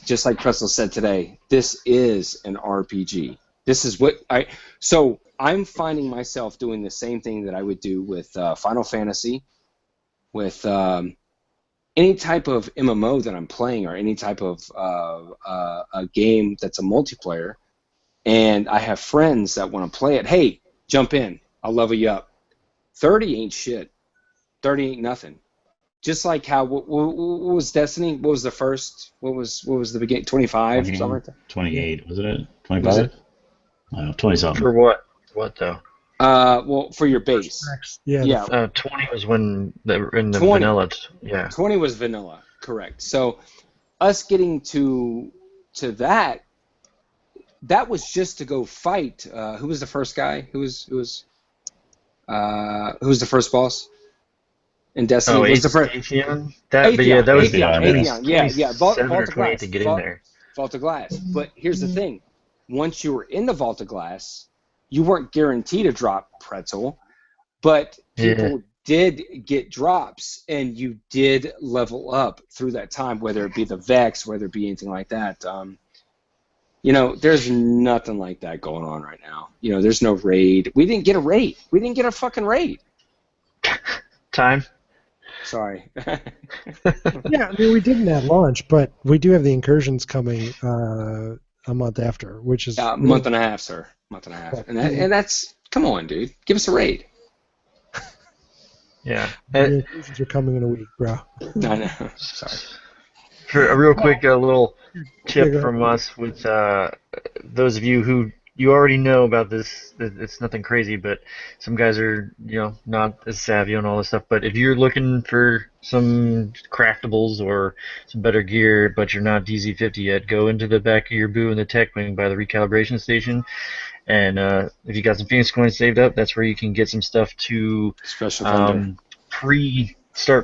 Just like Pretzel said today, this is an RPG. This is what so I'm finding myself doing the same thing that I would do with Final Fantasy, with any type of MMO that I'm playing, or any type of a game that's a multiplayer, and I have friends that want to play it. Hey, jump in. I'll level you up. 30 ain't shit. 30 ain't nothing. Just like how what was Destiny? What was the first? What was the beginning? 25 or something like that. 28, wasn't it? 25. I don't know, 20 something. For what? What though? Well, for your base. Yeah. 20 was when in the 20. vanilla. Yeah. 20 was vanilla, correct. So us getting to that was just to go fight. Who was the first guy? Who was the first boss in Destiny? Oh, was the first Atheon? That was Atheon. Yeah. Vault of Glass. to get in there. Vault of Glass. But here's the thing: once you were in the Vault of Glass, you weren't guaranteed a drop, Pretzel, but people did get drops, and you did level up through that time, whether it be the Vex, whether it be anything like that. You know, there's nothing like that going on right now. You know, there's no raid. We didn't get a raid. We didn't get a fucking raid. Time. Sorry. Yeah, I mean, we didn't at launch, but we do have the incursions coming a month after, which is month and a half, sir. Month and a half. And that's, come on, dude. Give us a raid. Yeah. The incursions are coming in a week, bro. I know. Sorry. For a real quick little tip from us with those of you who you already know about this, it's nothing crazy, but some guys are, you know, not as savvy on all this stuff. But if you're looking for some craftables or some better gear, but you're not DZ50 yet, go into the back of your boo in the tech wing by the recalibration station. And if you got some Phoenix coins saved up, that's where you can get some stuff to start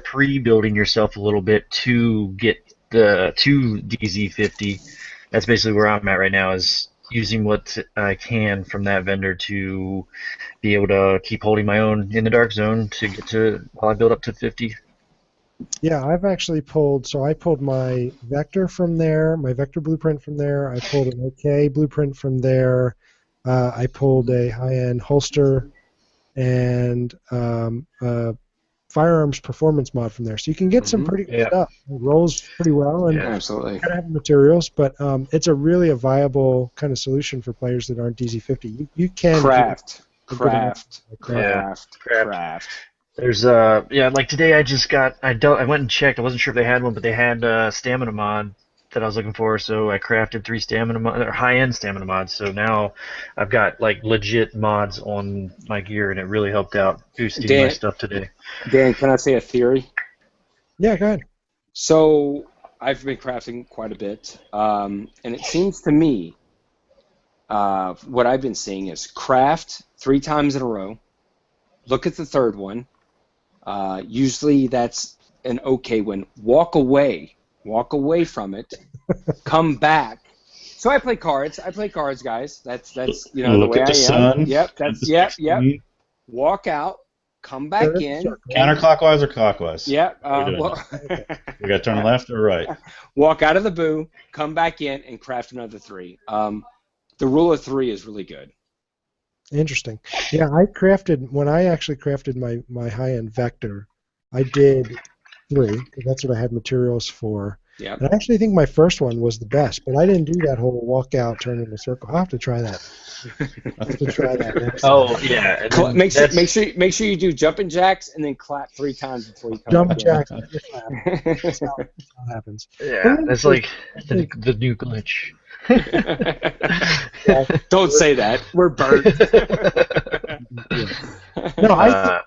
pre-building yourself a little bit to get to DZ50. That's basically where I'm at right now, is using what I can from that vendor to be able to keep holding my own in the Dark Zone to get to while I build up to 50. Yeah, I've actually pulled my Vector from there, my Vector blueprint from there. I pulled an OK blueprint from there. I pulled a high-end holster and firearms performance mod from there. So you can get some pretty good stuff. It rolls pretty well, and absolutely. You gotta have materials, but it's a really a viable kind of solution for players that aren't DZ50. You can craft. There's like today I went and checked. I wasn't sure if they had one, but they had a stamina mod that I was looking for, so I crafted 3 stamina or high-end stamina mods. So now I've got like legit mods on my gear, and it really helped out boosting my stuff today. Dan, can I say a theory? Yeah, go ahead. So I've been crafting quite a bit, and it seems to me what I've been seeing is craft 3 times in a row, look at the third one, usually that's an okay one, walk away from it, come back. So I play cards, guys. That's you know, look the way at the sun. Yep. Walk out, come back in. Counterclockwise or clockwise? Yep. We got to turn left or right. Walk out of the boo, come back in, and craft another 3. The rule of 3 is really good. Interesting. Yeah, when I actually crafted my high-end Vector, I did 3, because that's what I had materials for. Yeah. And I actually think my first one was the best, but I didn't do that whole walk out, turn in a circle. I'll have to try that. I'll have to try that next time. Oh yeah, and then Make that's- sure you do jumping jacks and then clap 3 times before you come Jump back jacks. That's how it happens. yeah, that's like the new glitch. Don't say that. We're burnt. No, I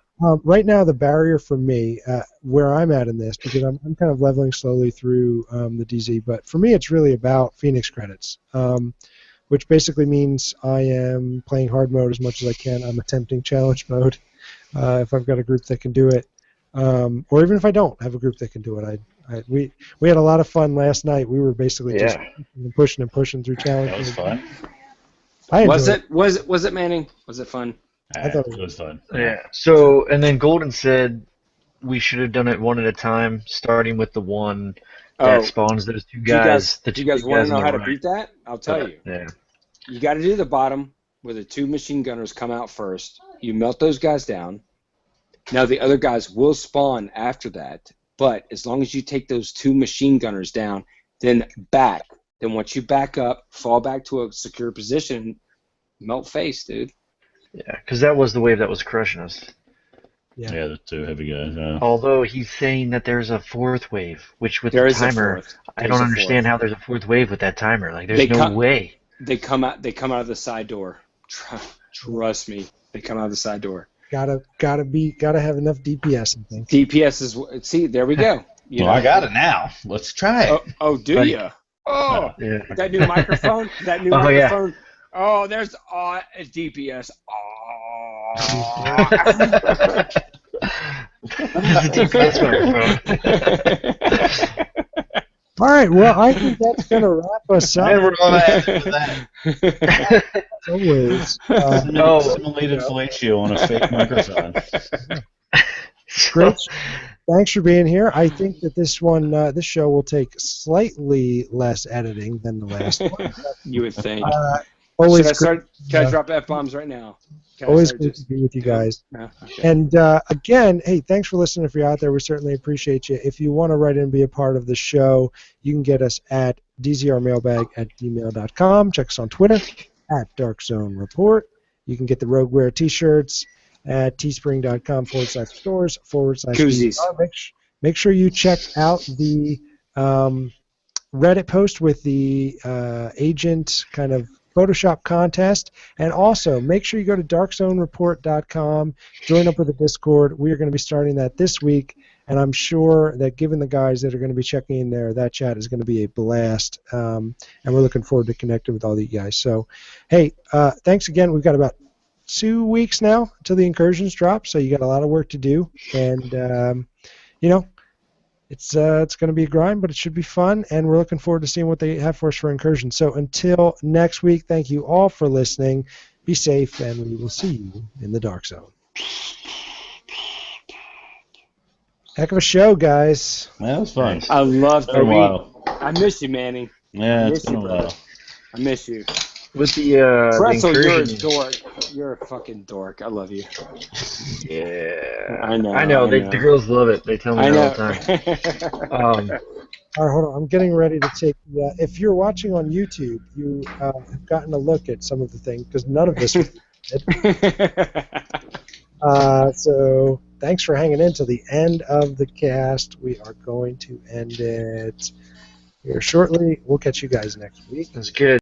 right now the barrier for me, where I'm at in this, because I'm kind of leveling slowly through the DZ, but for me it's really about Phoenix credits, which basically means I am playing hard mode as much as I can. I'm attempting challenge mode if I've got a group that can do it, or even if I don't have a group that can do it. We had a lot of fun last night. We were basically just pushing through challenge. That was fun. Was it Manning? Was it fun? I thought It was fun. Yeah. So, and then Golden said we should have done it one at a time, starting with the one that spawns those two guys. Do you guys want to know how to beat that? I'll tell you. Yeah. You got to do the bottom where the 2 machine gunners come out first. You melt those guys down. Now the other guys will spawn after that, but as long as you take those 2 machine gunners down, then back. Then once you back up, fall back to a secure position, melt face, dude. Yeah, because that was the wave that was crushing us. Yeah, the 2 heavy guys. Yeah. Although he's saying that there's a 4th wave, which with There the is a timer, 4th. I don't understand how there's a 4th wave with that timer. Like, there's no way. They come out of the side door. Trust me, they come out of the side door. Gotta have enough DPS, I think. DPS is there we go. I got it now. Let's try it. Oh, do you? Oh, Yeah. that new microphone. Microphone. Oh, there's it's DPS. DPS microphone. All right, well, I think that's going to wrap us up. And we're going to end with that. As always. Simulated fellatio on a fake microphone. Great. Thanks for being here. I think that this show will take slightly less editing than the last one. You would think. Always Can I drop F-bombs right now? Always good to be with you guys. Yeah, okay. And again, hey, thanks for listening. If you're out there, we certainly appreciate you. If you want to write in and be a part of the show, you can get us at dzrmailbag@gmail.com. Check us on Twitter at DarkZoneReport. You can get the Rogueware t-shirts at teespring.com/stores/ Koozies. Make sure you check out the Reddit post with the agent kind of Photoshop contest, and also make sure you go to darkzonereport.com, join up with the Discord. We are going to be starting that this week, and I'm sure that given the guys that are going to be checking in there, that chat is going to be a blast, and we're looking forward to connecting with all you guys. So, hey, thanks again. We've got about 2 weeks now till the incursions drop, so you got a lot of work to do, and it's going to be a grind, but it should be fun, and we're looking forward to seeing what they have for us for incursion. So until next week, thank you all for listening. Be safe, and we will see you in the Dark Zone. Heck of a show, guys. Yeah, that was fun. I love Been a while. I miss you, Manning. Yeah, it's been a brother. while. I miss you. With the Pretzel, you're a incursion, dork. You're a fucking dork. I love you. yeah, I know. I know. The girls love it. They tell me I that know. all the time. All right, hold on. I'm getting ready to take. If you're watching on YouTube, you have gotten a look at some of the things because none of this was so thanks for hanging in till the end of the cast. We are going to end it here shortly. We'll catch you guys next week. That's good.